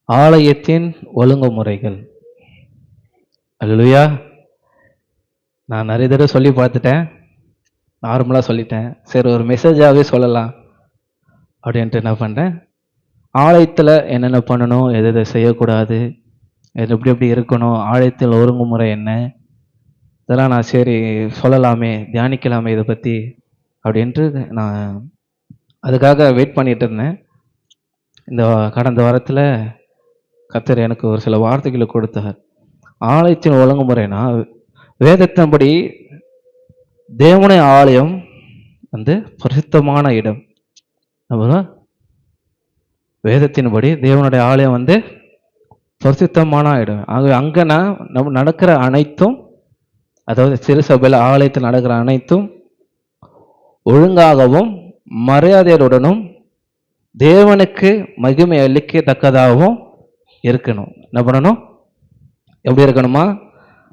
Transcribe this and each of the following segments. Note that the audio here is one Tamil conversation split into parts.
ஆலயத்தின் ஒழுங்குமுறைகள். அல்லேலூயா. நான் நிறைய தடவை சொல்லி பார்த்துட்டேன், நார்மலாக சொல்லிட்டேன். சரி, ஒரு மெசேஜாகவே சொல்லலாம் அப்படின்ட்டு என்ன பண்ணுறேன், ஆலயத்தில் என்னென்ன பண்ணணும், எதை எதை செய்யக்கூடாது, எது எப்படி எப்படி இருக்கணும், ஆலயத்தில் ஒழுங்குமுறை என்ன, இதெல்லாம் நான் சரி சொல்லலாமே, தியானிக்கலாமே இதை பற்றி அப்படின்ட்டு நான் அதுக்காக வெயிட் பண்ணிட்டு இருந்தேன். இந்த கடந்த வாரத்தில் கர்த்தர் எனக்கு ஒரு சில வார்த்தைகளை கொடுத்தார். ஆலயத்தின் ஒழுங்குமுறைனா, வேதத்தின்படி தேவனுடைய ஆலயம் வந்து பரிசுத்தமான இடம். வேதத்தின்படி தேவனுடைய ஆலயம் வந்து பரிசுத்தமான இடம். ஆகவே அங்கே நம்ம நடக்கிற அனைத்தும், அதாவது திருசபையில் ஆலயத்தில் நடக்கிற அனைத்தும் ஒழுங்காகவும் மரியாதையுடனும் தேவனுக்கு மகிமை அளிக்கத்தக்கதாகவும் இருக்கணும். என்ன பண்ணணும்? எப்படி இருக்கணுமா?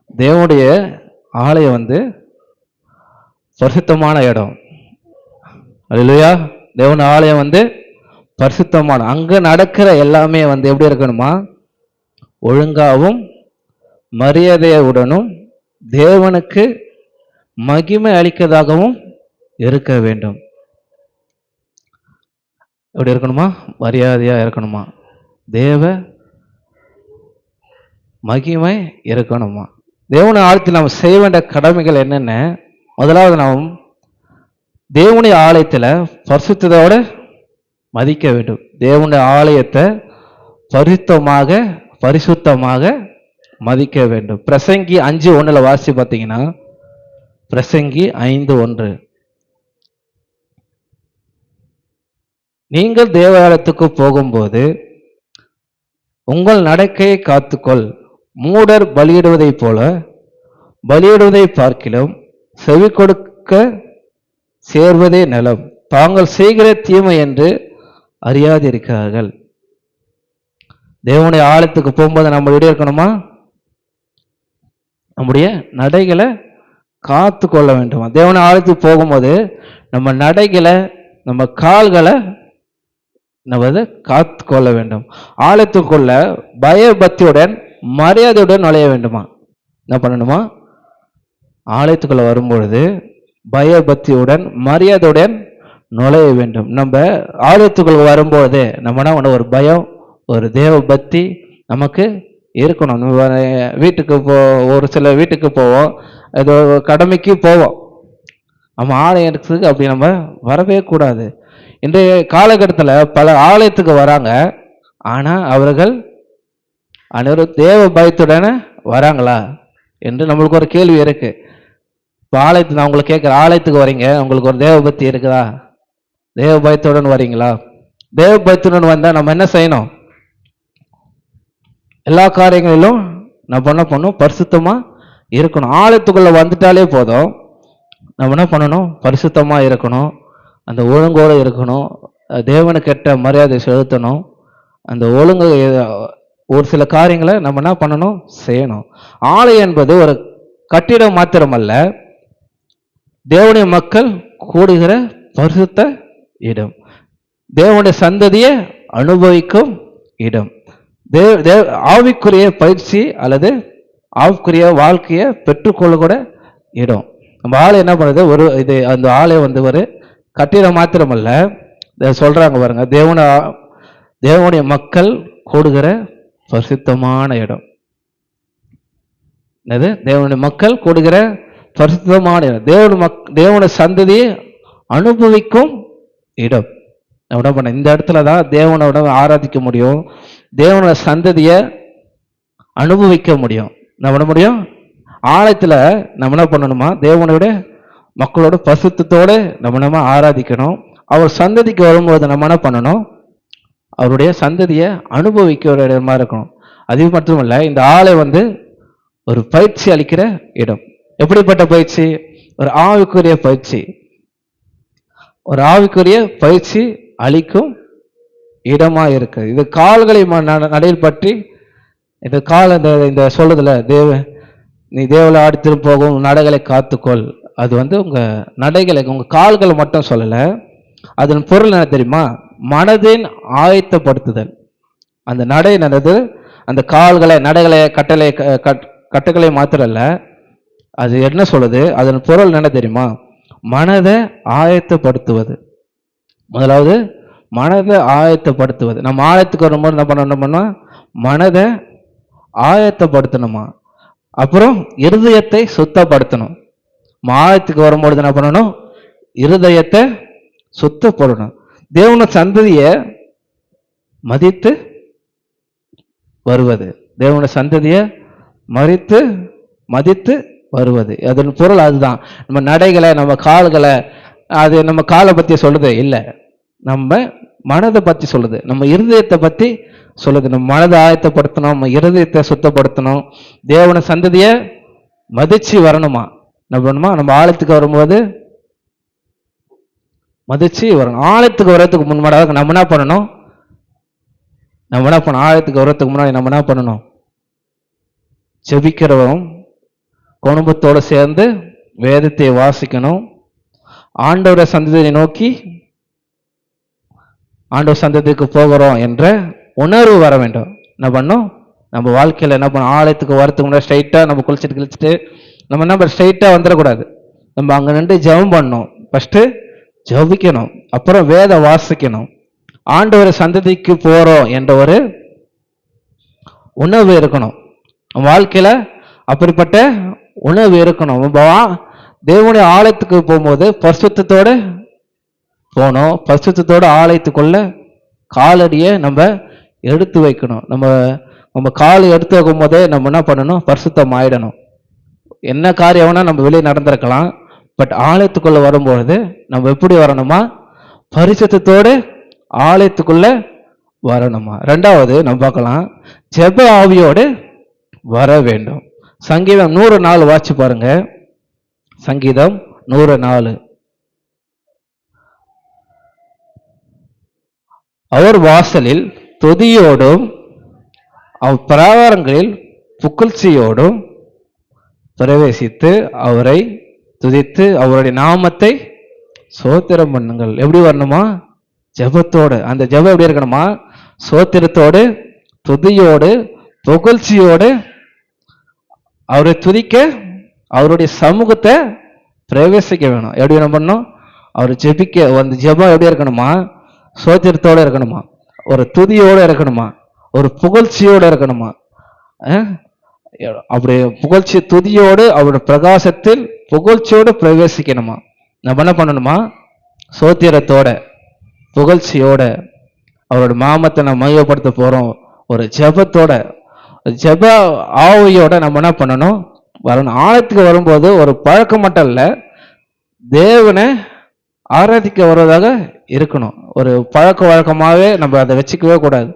தேவனுடைய ஆலயம் வந்து பரிசுத்தமான இடம். அல்லேலூயா. தேவனுடைய ஆலயம் வந்து பரிசுத்தமான, அங்க நடக்கிற எல்லாமே வந்து எப்படி இருக்கணுமா? ஒழுங்காகவும் மரியாதையுடனும் தேவனுக்கு மகிமை அளிக்கதாகவும் இருக்க வேண்டும். எப்படி இருக்கணுமா? மரியாதையா இருக்கணுமா? தேவ மகிமை இருக்கணுமா? தேவனுடைய ஆலயத்தில் நாம் செய்ய வேண்டிய கடமைகள் என்னென்ன? முதலாவது, நாம் தேவனுடைய ஆலயத்தில் பரிசுத்தத்தோடு மதிக்க வேண்டும். தேவனுடைய ஆலயத்தை பரிசுத்தமாக மதிக்க வேண்டும். பிரசங்கி 5:1 வாசி பார்த்தீங்கன்னா, பிரசங்கி 5:1, நீங்கள் தேவாலயத்துக்கு போகும்போது உங்கள் நடக்கையை காத்துக்கொள். மூடர் பலியிடுவதை போல பலியிடுவதை பார்க்கிலும் செவி கொடுக்க சேர்வதே நலம். தாங்கள் செய்கிற தீமை என்று அறியாதிருக்கிறார்கள். தேவனுடைய ஆலயத்துக்கு போகும்போது நம்ம எப்படி இருக்கணுமா? நம்முடைய நடைகளை காத்து கொள்ள வேண்டுமா? தேவனுடைய ஆலயத்துக்கு போகும்போது நம்ம நடைகளை, நம்ம கால்களை நம்ம காத்து கொள்ள வேண்டும். ஆலயத்துக்குள்ள பயபக்தியுடன் மரியாதையுடன் நுழைய வேண்டுமா? என்ன பண்ணணுமா? ஆலயத்துக்குள்ள வரும்பொழுது பயபக்தியுடன் மரியாதையுடன் நுழைய வேண்டும். நம்ம ஆலயத்துக்குள்ள வரும்போது நம்ம ஒரு பயம், ஒரு தேவ பக்தி நமக்கு இருக்கணும். வீட்டுக்கு ஒரு சில வீட்டுக்கு போவோம், ஏதோ கடமைக்கு போவோம், நம்ம ஆலயத்துக்கு அப்படி நம்ம வரவே கூடாது. இன்றைய காலகட்டத்தில் பல ஆலயத்துக்கு வராங்க, ஆனால் அவர்கள் அனைவரும் தேவ பயத்துடனே வராங்களா என்று நம்மளுக்கு ஒரு கேள்வி இருக்கு. இப்போ ஆலயத்துக்கு நான் உங்களை கேட்குறேன், ஆலயத்துக்கு வரீங்க, உங்களுக்கு ஒரு தேவ பக்தி இருக்குதா? தேவ பயத்துடன் வரீங்களா? தேவ பயத்துடன் வந்தால் நம்ம என்ன செய்யணும்? எல்லா காரியங்களிலும் நம்ம என்ன பண்ணணும்? பரிசுத்தமாக இருக்கணும். ஆலயத்துக்குள்ளே வந்துட்டாலே போதும், நம்ம என்ன பண்ணணும்? பரிசுத்தமாக இருக்கணும், அந்த ஒழுங்கோடு இருக்கணும், தேவனுக்கு ஏற்ற மரியாதை செலுத்தணும். அந்த ஒழுங்கு ஒரு சில காரியங்களை நம்ம என்ன பண்ணணும்? செய்யணும். ஆலயம் என்பது ஒரு கட்டிடம் மாத்திரமல்ல, தேவனுடைய மக்கள் கூடுகிற பரிசுத்த இடம், தேவனுடைய சந்ததியை அனுபவிக்கும் இடம், ஆவிக்குரிய பயிற்சி அல்லது ஆவிக்குரிய வாழ்க்கையை பெற்றுக்கொள்ளக்கூட இடம். நம்ம ஆலயம் என்ன பண்ணுறது? அந்த ஆலயம் வந்து ஒரு கட்டிடம் மாத்திரமல்ல, சொல்றாங்க பாருங்க, தேவனுடைய மக்கள் கூடுகிற பரிசுத்தமான இடம். என்னது? தேவனுடைய மக்கள் கூடுகிற பரிசுத்தமான இடம், தேவனுடைய சந்ததியை அனுபவிக்கும் இடம். என்ன பண்ண இந்த இடத்துல தான் தேவனோட ஆராதிக்க முடியும், தேவனோட சந்ததியை அனுபவிக்க முடியும். என்ன பண்ண முடியும்? ஆலயத்தில் நம்ம என்ன பண்ணணுமா? தேவனோட மக்களோட பரிசுத்தத்தோடு நம்ம ஆராதிக்கணும். அவர் சந்ததிக்கு வரும்போது நம்ம என்ன பண்ணணும்? அவருடைய சந்ததியை அனுபவிக்கிற இடமா இருக்கணும். அது மட்டுமல்ல, இந்த ஆலயம் வந்து ஒரு பயிற்சி அளிக்கிற இடம். எப்படிப்பட்ட பயிற்சி? ஒரு ஆவிக்குரிய பயிற்சி, ஒரு ஆவிக்குரிய பயிற்சி அளிக்கும் இடமா இருக்கு. இது கால்களை நடையில் பற்றி இந்த இந்த சொல்றதுல நீ தேவல ஆடி திரும்ப போகும் நடைகளை காத்துக்கொள், அது வந்து உங்க நடைகளை, உங்க கால்களை மட்டும் சொல்லல. அதன் பொருள் என்ன தெரியுமா? மனதின் ஆயத்தப்படுத்துதல். அந்த நடை நடந்து அந்த கால்களை நடைகளை கட்டுகளை மாத்திரம் இல்ல, அது என்ன சொல்லுது, அதன் பொருள் என்ன தெரியுமா? மனதை ஆயத்தப்படுத்துவது. முதலாவது மனதை ஆயத்தப்படுத்துவது. நம்ம ஆயத்துக்கு வரும்போது என்ன பண்ணணும்னா மனதை ஆயத்தப்படுத்தணுமா. அப்புறம் இருதயத்தை சுத்தப்படுத்தணும். ஆயத்துக்கு வரும்பொழுது என்ன பண்ணணும்? இருதயத்தை சுத்தப்படணும். தேவன சந்ததியை மதித்து வருவது. தேவன சந்ததியை மதித்து வருவது. அதன் பொருள் அதுதான். நம்ம நடைகளை, நம்ம கால்களை, அது நம்ம காலை பற்றி சொல்லுது இல்லை, நம்ம மனதை பற்றி சொல்லுது, நம்ம இருதயத்தை பற்றி சொல்லுது. நம்ம மனதை ஆயத்தப்படுத்தணும், நம்ம இருதயத்தை சுத்தப்படுத்தணும். தேவன சந்ததியை மதிச்சு வரணுமா. என்ன பண்ணணுமா? நம்ம ஆலயத்துக்கு வரும்போது மதிச்சு வரணும். ஆலயத்துக்கு வர்றதுக்கு முன்னாடி நம்ம என்ன பண்ணணும்? ஆலயத்துக்கு வர்றதுக்கு முன்னாடி நம்ம என்ன பண்ணணும்? ஜெபிக்கிறவன் குடும்பத்தோடு சேர்ந்து வேதத்தை வாசிக்கணும். ஆண்டவரை சந்ததியை நோக்கி ஆண்டவர் சந்ததிக்கு போகிறோம் என்ற உணர்வு வர வேண்டும். என்ன பண்ணும்? நம்ம வாழ்க்கையில் என்ன பண்ணணும்? ஆலயத்துக்கு வரத்துக்கு முன்னாடி ஸ்ட்ரைட்டாக நம்ம குளிச்சுட்டு நம்ம என்ன ஸ்ட்ரைட்டாக வந்துடக்கூடாது. நம்ம அங்கே நின்று ஜெபம் பண்ணணும். ஃபஸ்ட்டு ஜெபிக்கணும், அப்புறம் வேத வாசிக்கணும். ஆண்டவர் சந்ததிக்கு போகிறோம் என்ற ஒரு உணர்வு இருக்கணும் வாழ்க்கையில். அப்படிப்பட்ட உணர்வு இருக்கணும். தேவனுடைய ஆலயத்துக்கு போகும்போது பரிசுத்தத்தோடு போனோம். பரிசுத்தத்தோடு ஆலயத்துக்குள்ள காலடியை நம்ம எடுத்து வைக்கணும். நம்ம கால் எடுத்து வைக்கும் போதே நம்ம என்ன பண்ணணும்? பரிசுத்தம் ஆயிடணும். என்ன காரியம்னா நம்ம வெளியே நடந்திருக்கலாம், பட் ஆலயத்துக்குள்ள வரும்பொழுது நம்ம எப்படி வரணுமா? பரிசுத்தத்தோடு ஆலயத்துக்குள்ள வரணுமா. ரெண்டாவது நம்ம பார்க்கலாம், ஜெப ஆவியோடு வர வேண்டும். சங்கீதம் 104 வாட்சி பாருங்க. சங்கீதம் 104. அவர் வாசலில் துதியோடும் பிராகாரங்களில் புகழ்ச்சியோடும் பிரவேசித்து அவரை துதித்து அவருடைய நாமத்தை சோத்திரம் பண்ணுங்கள். எப்படி வரணுமா? ஜெபத்தோடு. அந்த ஜெபம் எப்படி இருக்கணுமா? சோத்திரத்தோடு, துதியோடு, புகழ்ச்சியோடு அவரை துதிக்க, அவருடைய சமூகத்தை பிரவேசிக்க வேணும். எப்படி என்ன பண்ணணும்? அவர் ஜெபிக்க, அந்த ஜெபம் எப்படி இருக்கணுமா? சோத்திரத்தோடு இருக்கணுமா, ஒரு துதியோடு இருக்கணுமா, ஒரு புகழ்ச்சியோடு இருக்கணுமா. அப்படி புகழ்ச்சி துதியோடு அவருடைய பிரகாசத்தில் புகழ்ச்சியோடு பிரவேசிக்கணுமா. நம்ம என்ன பண்ணணுமா? சோத்திரத்தோட புகழ்ச்சியோட அவரோட நாமத்தை நம்ம மையப்படுத்த போறோம். ஒரு ஜெபத்தோட, ஜெப ஆவியோட நம்ம என்ன பண்ணணும்? வரணும். ஆலயத்துக்கு வரும்போது ஒரு பழக்கம் மட்டும் இல்லை, தேவனை ஆராதிக்க வருவதாக இருக்கணும். ஒரு பழக்க வழக்கமாகவே நம்ம அதை வச்சுக்கவே கூடாது.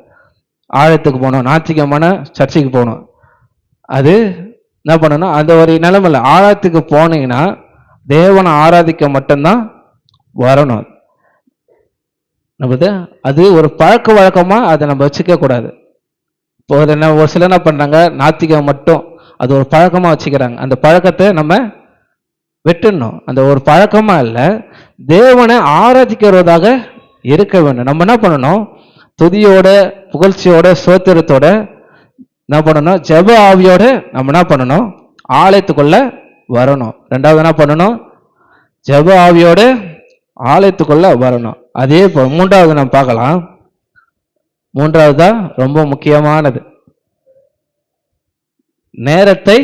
ஆலயத்துக்கு போகணும், ஞாயிற்றுக்கிழமான சர்ச்சைக்கு போகணும், அது என்ன பண்ணணும்? அந்த ஒரு நிலைமையில் ஆலயத்துக்கு போனீங்கன்னா தேவனை ஆராதிக்க மட்டும்தான் வரணும். அது ஒரு பழக்க வழக்கமாக அதை நம்ம வச்சுக்க கூடாது. இப்போ ஒரு சில என்ன பண்ணுறாங்க, ஞாயிற்றுக்கிழமை மட்டும் அது ஒரு பழக்கமாக வச்சுக்கிறாங்க. அந்த பழக்கத்தை நம்ம வெட்டணும். அந்த ஒரு பழக்கமாக இல்லை, தேவனை ஆராதிக்கிறதாக இருக்க வேண்டும். நம்ம என்ன பண்ணணும்? துதியோட, புகழ்ச்சியோட, சோத்திரத்தோட என்ன பண்ணணும்? ஜெப ஆவியோட நம்ம என்ன பண்ணணும்? ஆலயத்துக்குள்ள வரணும். ரெண்டாவது என்ன பண்ணணும்? ஜெப ஆவியோட ஆலயத்துக்குள்ள வரணும். அதே போல் மூன்றாவது நம்ம பார்க்கலாம். மூன்றாவது தான் ரொம்ப முக்கியமானது. நேரத்தை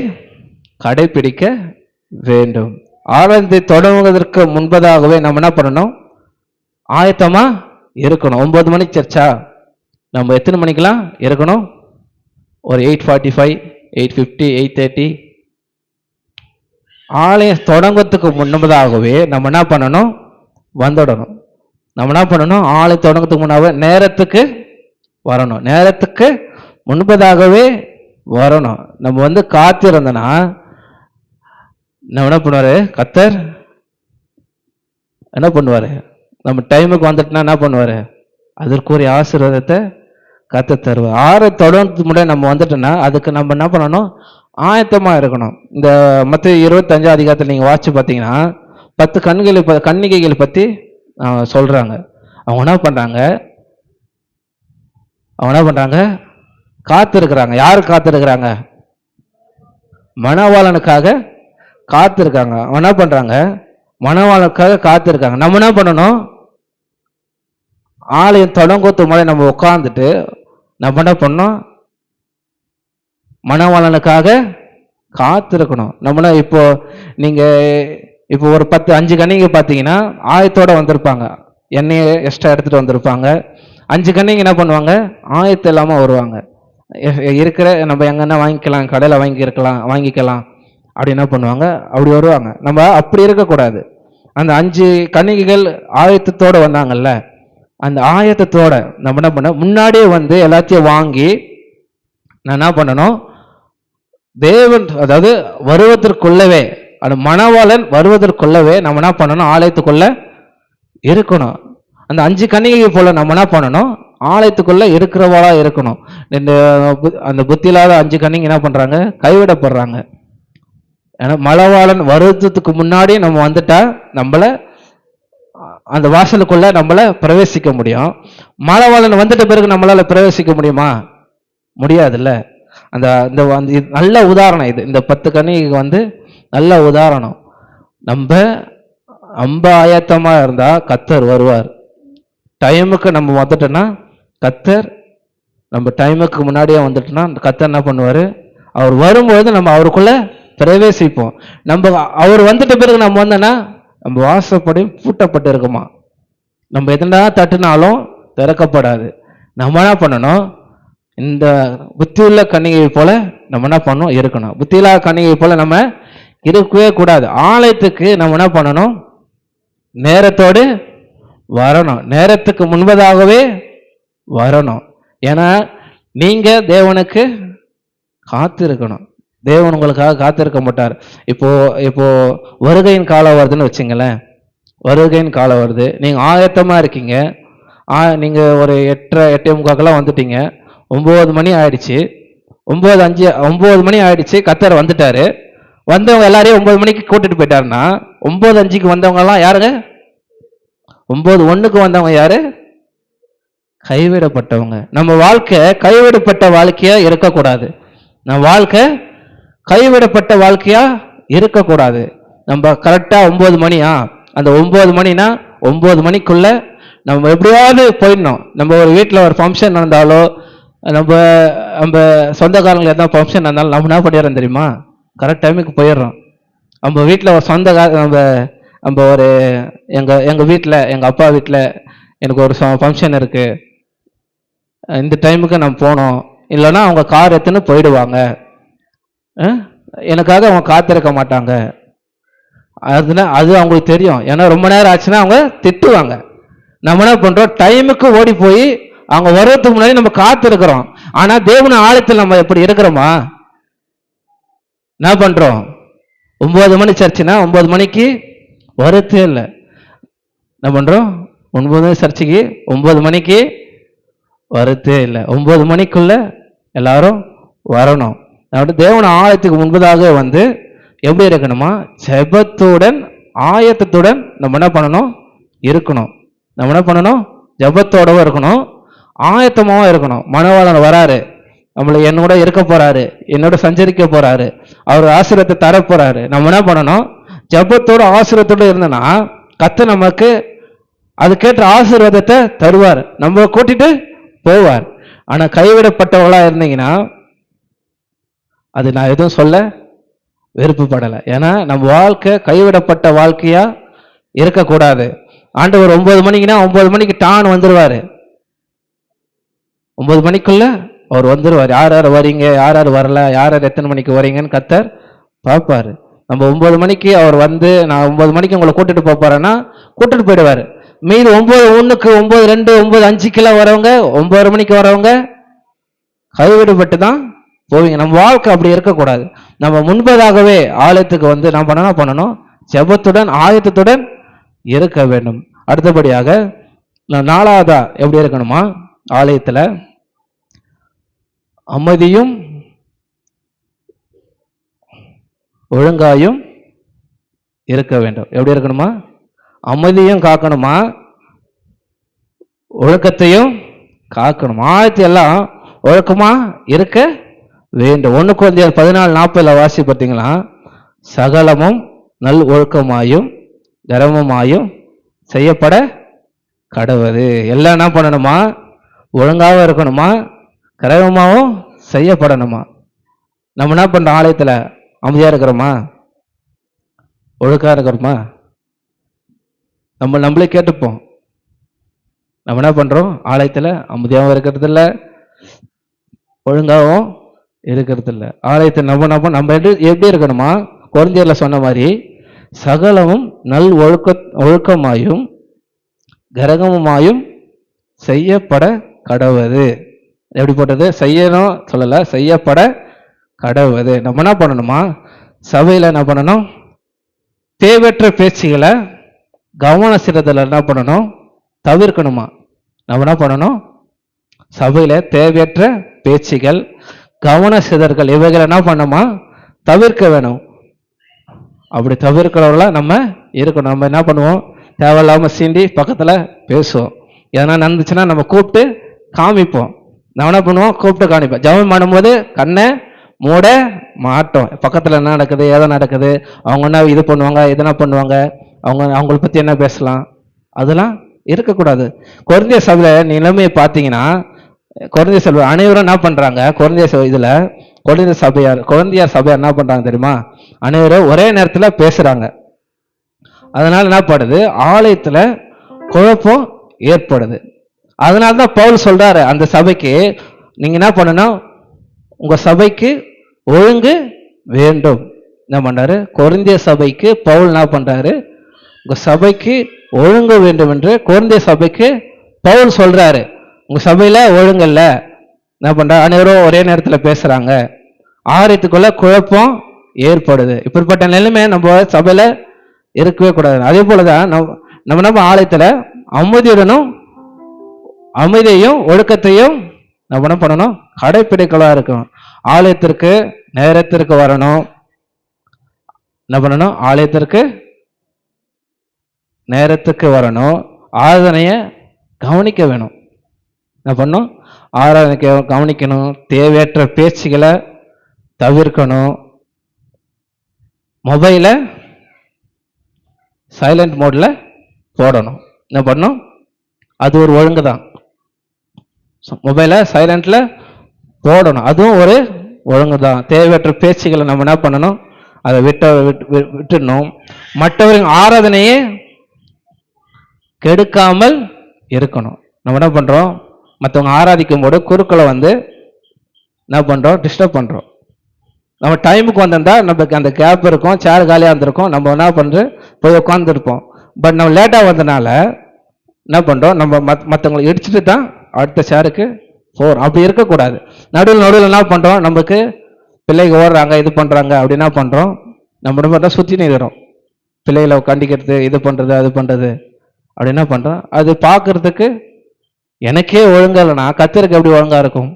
கடைபிடிக்க வேண்டும். ஆராய்ச்சி தொடங்குவதற்கு முன்பதாகவே நம்ம என்ன பண்ணணும்? ஆயத்தமா இருக்கணும். 9 மணிக்கு சர்ச்சா, நம்ம எத்தனை மணிக்கெல்லாம் இருக்கணும்? ஒரு 8:45, 8:50, 8:30 ஆலயம் தொடங்கத்துக்கு முன்பதாகவே நம்ம என்ன பண்ணணும்? வந்துடணும். நம்ம என்ன பண்ணணும்? ஆலயம் தொடங்கத்துக்கு முன்னாவே நேரத்துக்கு வரணும். நேரத்துக்கு முன்பதாகவே வரணும். நம்ம காத்திருந்தோன்னா நம்ம என்ன பண்ணுவாரு? கர்த்தர் என்ன பண்ணுவாரு? நம்ம டைமுக்கு வந்துட்டுனா என்ன பண்ணுவாரு? அதற்குரிய ஆசீர்வாதத்தை கர்த்தர் தருவார். தொடர்ந்து முன்னாடி நம்ம வந்துட்டோம்னா அதுக்கு நம்ம என்ன பண்ணணும்? ஆயத்தமா இருக்கணும். இந்த மத்தேயு 25 அதிகாரத்தில் நீங்க வாட்சி பார்த்தீங்கன்னா 10 கன்னிகைகளை பத்தி சொல்றாங்க. அவங்க என்ன பண்றாங்க? அவங்க என்ன பண்றாங்க? காத்திருக்கிறாங்க. யாரு காத்திருக்கிறாங்க? மணவாளனுக்காக காத்திருக்காங்க. அவன் என்ன பண்றாங்க? மணவாளனுக்காக காத்திருக்காங்க. நம்ம என்ன பண்ணணும்? ஆலயம் தொடங்கத்து மாதிரி நம்ம உட்கார்ந்துட்டு நம்ம என்ன பண்ணோம்? மணவாளனுக்காக காத்திருக்கணும். நம்மள இப்போ நீங்க இப்போ ஒரு 5 கன்னிகை பார்த்தீங்கன்னா ஆயத்தோட வந்திருப்பாங்க. எண்ணெயை எக்ஸ்ட்ரா எடுத்துட்டு வந்திருப்பாங்க. 5 கன்னிகை என்ன பண்ணுவாங்க? ஆயத்தம் இல்லாமல் வருவாங்க. இருக்கிற நம்ம எங்கன்னா வாங்கிக்கலாம், கடையில் வாங்கிக்கலாம் அப்படி என்ன பண்ணுவாங்க? அப்படி வருவாங்க. நம்ம அப்படி இருக்கக்கூடாது. அந்த 5 கன்னிகைகள் ஆயத்தத்தோடு வந்தாங்கல்ல, அந்த ஆயத்தத்தோட நம்ம என்ன பண்ண முன்னாடியே வந்து எல்லாத்தையும் வாங்கி நான் என்ன பண்ணணும்? தேவன் அதாவது வருவதற்குள்ளவே, அந்த மணவாளன் வருவதற்குள்ளவே நம்ம என்ன பண்ணணும்? ஆலயத்துக்குள்ள இருக்கணும். அந்த 5 கன்னிகை போல நம்ம என்ன பண்ணணும்? ஆலயத்துக்குள்ள இருக்கிறவளா இருக்கணும். இந்த அந்த புத்தி இல்லாத 5 கன்னிகை என்ன பண்றாங்க? கைவிடப்படுறாங்க. ஏன்னா மணவாளன் வருவதற்கு முன்னாடி நம்ம வந்துட்டா நம்மள அந்த வாசலுக்குள்ள நம்மள பிரவேசிக்க முடியும். மணவாளன் வந்துட்ட பிறகு நம்மளால பிரவேசிக்க முடியுமா? முடியாதுல்ல. அந்த நல்ல உதாரணம் இது. இந்த 10 கன்னிகைக்கு வந்து நல்ல உதாரணம். நம்ம ஆயத்தமா இருந்தா கர்த்தர் வருவார். டைமுக்கு நம்ம வந்துட்டோம்னா கர்த்தர், நம்ம டைமுக்கு முன்னாடியே வந்துட்டோம்னா கர்த்தர் என்ன பண்ணுவாரு? அவர் வரும்போது நம்ம அவருக்குள்ள பிரவேசிப்போம். நம்ம அவர் வந்துட்ட பிறகு நம்ம வந்தோன்னா நம்ம வாசப்படி பூட்டப்பட்டு இருக்குமா? நம்ம எதனா தட்டுனாலும் திறக்கப்படாது. நம்ம என்ன பண்ணணும்? இந்த புத்தியுள்ள கன்னிகை போல நம்ம என்ன பண்ணணும்? இருக்கணும். புத்தியில்லாத கன்னிகை போல நம்ம இருக்கவே கூடாது. ஆலயத்துக்கு நம்ம என்ன பண்ணணும்? நேரத்தோடு வரணும். நேரத்துக்கு முன்பதாகவே வரணும். ஏன்னா நீங்க தேவனுக்கு காத்திருக்கணும். தேவன் உங்களுக்காக காத்திருக்க மாட்டார். இப்போ வருகையின் காலம் வருதுன்னு வச்சுங்களேன். வருகையின் காலம் வருது, நீங்க ஆயத்தமா இருக்கீங்க. நீங்க ஒரு 8:45 வந்துட்டீங்க. 9 மணி ஆயிடுச்சு. 9 மணி ஆயிடுச்சு. கர்த்தர் வந்துட்டாரு. வந்தவங்க எல்லாரையும் 9 மணிக்கு கூட்டிட்டு போயிட்டாருன்னா 9:05 வந்தவங்க எல்லாம் யாருங்க? 9:01 வந்தவங்க யாரு? கைவிடப்பட்டவங்க. நம்ம வாழ்க்கை கைவிடப்பட்ட வாழ்க்கையா இருக்கக்கூடாது. நம்ம வாழ்க்கை கைவிடப்பட்ட வாழ்க்கையா இருக்கக்கூடாது. நம்ம கரெக்டா 9 மணியா, அந்த 9 மணினா 9 மணிக்குள்ள நம்ம எப்படியாவது போயிடணும். நம்ம ஒரு வீட்டில் ஒரு ஃபங்க்ஷன் நடந்தாலோ, நம்ம சொந்தக்காரங்களுக்கு எதாவது ஃபங்க்ஷன் நடந்தாலும் நம்ம என்ன பண்ணிடுறோம் தெரியுமா? கரெக்ட் டைமுக்கு போயிடுறோம். நம்ம வீட்டில் ஒரு நம்ம ஒரு எங்கள் வீட்டில், எங்கள் அப்பா வீட்டில் எனக்கு ஒரு ஃபங்க்ஷன் இருக்கு, இந்த டைமுக்கு நம்ம போனோம். இல்லைன்னா அவங்க கார் எடுத்துன்னு போயிடுவாங்க. எனக்காக அவங்க காத்திருக்க மாட்டாங்க. அது அவங்களுக்கு தெரியும். ஏன்னா ரொம்ப நேரம் ஆச்சுன்னா அவங்க திட்டுவாங்க. நம்ம என்ன பண்றோம்? டைமுக்கு ஓடி போய் அவங்க வர்றதுக்கு முன்னாடி நம்ம காத்திருக்கிறோம். ஆனா தேவன ஆலயத்தில் நம்ம எப்படி இருக்கிறோமா? என்ன பண்றோம்? 9 மணி சர்ச்சுனா 9 மணிக்கு வரத்தே இல்லை. என்ன பண்றோம்? 9 மணி சர்ச்சுக்கு 9 மணிக்கு வரத்தே இல்லை. 9 மணிக்குள்ள எல்லாரும் வரணும். தேவன ஆலயத்துக்கு முன்பதாக வந்து எப்படி இருக்கணுமா? ஜெபத்துடன் ஆயத்தத்துடன் நம்ம என்ன பண்ணணும்? இருக்கணும். நம்ம என்ன பண்ணணும்? ஜெபத்தோடவும் இருக்கணும், ஆயத்தமாகவும் இருக்கணும். மணவாளன் வராரு, நம்மளை என்னோட இருக்க போறாரு, என்னோட சஞ்சரிக்க போறாரு, அவர் ஆசீர்வாதத்தை தர போறாரு. நம்ம என்ன பண்ணணும்? ஜெபத்தோட ஆசீர்வாதத்தோடு இருந்தோன்னா கர்த்தர் நமக்கு அதுக்கேற்ற ஆசீர்வாதத்தை தருவார், நம்ம கூட்டிட்டு போவார். ஆனா கைவிடப்பட்டவங்களா இருந்தீங்கன்னா, அது நான் எதுவும் சொல்ல விருப்பப்படலை. ஏன்னா நம்ம வாழ்க்கை கைவிடப்பட்ட வாழ்க்கையா இருக்கக்கூடாது. ஆண்டவர் 9 மணிக்குன்னா 9 மணிக்கு டான் வந்துருவாரு. 9 மணிக்குள்ள அவர் வந்துருவார். யார் யார் வரீங்க, யார் யார் வரல, யார் யார் எத்தனை மணிக்கு வரீங்கன்னு கர்த்தர் பார்ப்பாரு. நம்ம 9 மணிக்கு அவர் வந்து நான் 9 மணிக்கு உங்களை கூட்டிட்டு போறேன்னா கூட்டிட்டு போயிடுவாரு. மீது 9:01, 9:02, 9:05 வரவங்க, 9 மணிக்கு வரவங்க கைவிடப்பட்டு தான் போவீங்க. நம்ம வாழ்க்கை அப்படி இருக்கக்கூடாது. நம்ம முன்பதாகவே ஆலயத்துக்கு வந்து நம்ம என்ன பண்ணணும்? ஜெபத்துடன் ஆயத்தத்துடன் இருக்க வேண்டும். அடுத்தபடியாக 4வதா எப்படி இருக்கணுமா? ஆலயத்துல அமைதியும் ஒழுங்காயும் இருக்க வேண்டும். எப்படி இருக்கணுமா? அமைதியும் காக்கணுமா, ஒழுக்கத்தையும் காக்கணும். ஆயத்தை எல்லாம் ஒழுக்கமா இருக்க வேண்டும். 1 கொரிந்தியர் 14:40 வாசி பார்த்தீங்களா, சகலமும் நல் ஒழுக்கமாயும் கரமுமாயும் செய்யப்பட கடவுது. எல்லாம் என்ன பண்ணணுமா? ஒழுங்காகவும் இருக்கணுமா, கரகமாகவும் செய்யப்படணுமா. நம்ம என்ன பண்றோம்? ஆலயத்துல அமைதியா இருக்கிறோமா, ஒழுக்கா இருக்கிறோமா? நம்மளே கேட்டுப்போம். நம்ம என்ன பண்றோம்? ஆலயத்துல அமைதியாகவும் இருக்கிறது இல்லை, ஒழுங்காகவும் இருக்கிறது இல்லை. ஆலயத்தில் நம்ம எப்படி இருக்கணுமா? கொரிந்தியர்ல சொன்ன மாதிரி சகலமும் நல் ஒழுக்கமாயும் கரகமுமாயும் செய்யப்பட கடவுது. எப்படி போட்டது? செய்யணும் சொல்லல, செய்யப்பட கடவுது. நம்ம என்ன பண்ணணுமா? சபையில என்ன பண்ணணும்? தேவையற்ற பேச்சுகளை கவன சிறதல என்ன பண்ணணும்? தவிர்க்கணுமா. நம்ம என்ன பண்ணணும்? சபையில தேவையற்ற பேச்சுகள், கவன சிதறல் இவைகளை என்ன பண்ணுமா? தவிர்க்க வேணும். அப்படி தவிர்க்கிறவங்கள நம்ம இருக்கணும். நம்ம என்ன பண்ணுவோம்? தேவையில்லாம சீண்டி பக்கத்துல பேசுவோம். எதனா நடந்துச்சுன்னா நம்ம கூப்பிட்டு காமிப்போம். நான் என்ன பண்ணுவோம்? கூப்பிட்டு காமிப்போம். ஜெபம் பண்ணும்போது கண்ணை மூட மாட்டோம். பக்கத்துல என்ன நடக்குது, எதை நடக்குது, அவங்க என்ன இது பண்ணுவாங்க, எதனா பண்ணுவாங்க, அவங்கள பத்தி என்ன பேசலாம், அதெல்லாம் இருக்கக்கூடாது. கொரிந்திய சபையில நிலைமையை பார்த்தீங்கன்னா, கொரிந்திய சபை அனைவரும் என்ன பண்றாங்க? கொரிந்திய சபையார் என்ன பண்றாங்க தெரியுமா? அனைவரும் ஒரே நேரத்துல பேசுறாங்க. அதனால என்ன படுது? ஆலயத்துல குழப்பம் ஏற்படுது. அதனாலதான் பவுல் சொல்றாரு அந்த சபைக்கு, நீங்க என்ன பண்ணணும்? உங்க சபைக்கு ஒழுங்கு வேண்டும். என்ன பண்றாரு? கொரிந்திய சபைக்கு பவுல் என்ன பண்றாரு? உங்க சபைக்கு ஒழுங்கு வேண்டும் என்று கொரிந்திய சபைக்கு பவுல் சொல்றாரு. உங்க சபையில ஒழுங்கு இல்ல, என்ன பண்ற? அனைவரும் ஒரே நேரத்துல பேசுறாங்க, ஆலயத்துக்குள்ள குழப்பம் ஏற்படுது. இப்படிப்பட்ட நிலைமை நம்ம சபையில இருக்கவே கூடாது. அதே போலதான் நம்ம ஆலயத்துல அமைதியையும் ஒழுக்கத்தையும் நம்ம என்ன பண்ணணும்? கடைப்பிடிக்கலா இருக்கணும். ஆலயத்திற்கு நேரத்திற்கு வரணும். என்ன பண்ணணும்? ஆலயத்திற்கு நேரத்துக்கு வரணும். ஆராதனைய கவனிக்க வேணும். என்ன பண்ணணும்? ஆராதனை கவனிக்கணும். தேவையற்ற பேச்சுகளை தவிர்க்கணும். மொபைலை சைலண்ட் மோட்ல போடணும். என்ன பண்ணணும்? அது ஒரு ஒழுங்கு தான். மொபைலை சைலண்ட்ல போடணும், அதுவும் ஒரு ஒழுங்கு தான். தேவையற்ற பேச்சுகளை நம்ம என்ன பண்ணணும்? அதை விட்டுடணும். மற்றவரின் ஆராதனையே கெடுக்காமல் இருக்கணும். நம்ம என்ன பண்றோம்? மற்றவங்க ஆராதிக்கும் போது குறுக்களை என்ன பண்றோம்? டிஸ்டர்ப் பண்றோம். நம்ம டைமுக்கு வந்திருந்தா நமக்கு அந்த கேப் இருக்கும், சேர் காலியாக இருந்திருக்கும், நம்ம என்ன பண்றோம்? போய் உட்காந்துருப்போம். பட் நம்ம லேட்டாக வந்தனால என்ன பண்றோம்? நம்ம மற்றவங்களை இடிச்சுட்டு தான் அடுத்த சேருக்கு போறோம். அப்படி இருக்கக்கூடாது. நடுவில் என்ன பண்றோம்? நமக்கு பிள்ளைங்க ஓடுறாங்க, இது பண்றாங்க, அப்படி என்ன பண்றோம்? நம்ம என்ன பண்றோம்? சுற்றி நிற்கிறோம். பிள்ளைகளை கண்டிக்கிறது, இது பண்றது, அது பண்றது, அப்படி என்ன பண்றோம்? அது பார்க்கறதுக்கு எனக்கே ஒழுங்கா இல்லைனா கர்த்தருக்கு எப்படி ஒழுங்கா இருக்கும்?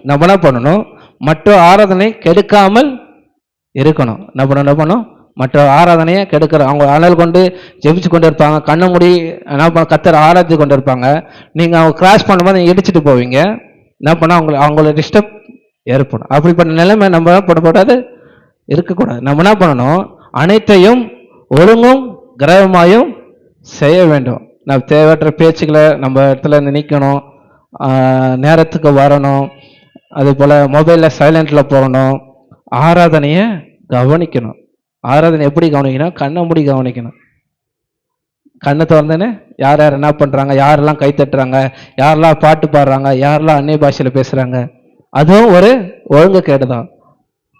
நம்ம என்ன பண்ணணும்? மற்ற ஆராதனை கெடுக்காமல் இருக்கணும். என்ன பண்ணணும்? மற்ற ஆராதனையை கெடுக்கிற அவங்க அனல் கொண்டு ஜெபிச்சு கொண்டு இருப்பாங்க, கண்ணு மூடி என்ன கர்த்தரை ஆராய்ச்சி கொண்டு இருப்பாங்க. நீங்க அவங்க கிராஸ் பண்ணும்போது நீங்க இடிச்சுட்டு போவீங்க. என்ன பண்ண? அவங்கள டிஸ்டர்ப் ஏற்படும். அப்படிப்பட்ட நிலைமை நம்ம போடக்கூடாது, இருக்கக்கூடாது. நம்ம என்ன பண்ணணும்? அனைத்தையும் ஒழுங்கும் கிரகமாயும் செய்ய வேண்டும். நம்ம தேவையற்ற பேச்சுக்களை நம்ம இடத்துல நிற்கணும், நேரத்துக்கு வரணும். அதே போல மொபைல்ல சைலண்ட்ல போகணும். ஆராதனையை கவனிக்கணும். ஆராதனை எப்படி கவனிக்கணும்? கண்ணை மூடி கவனிக்கணும். கண்ணை திறந்தேன்னு யார் யார் என்ன பண்றாங்க, யாரெல்லாம் கை தட்டுறாங்க, யாரெல்லாம் பாட்டு பாடுறாங்க, யாரெல்லாம் அந்நிய பாஷையில பேசுறாங்க, அதுவும் ஒரு ஒழுங்கு கேடுதான்.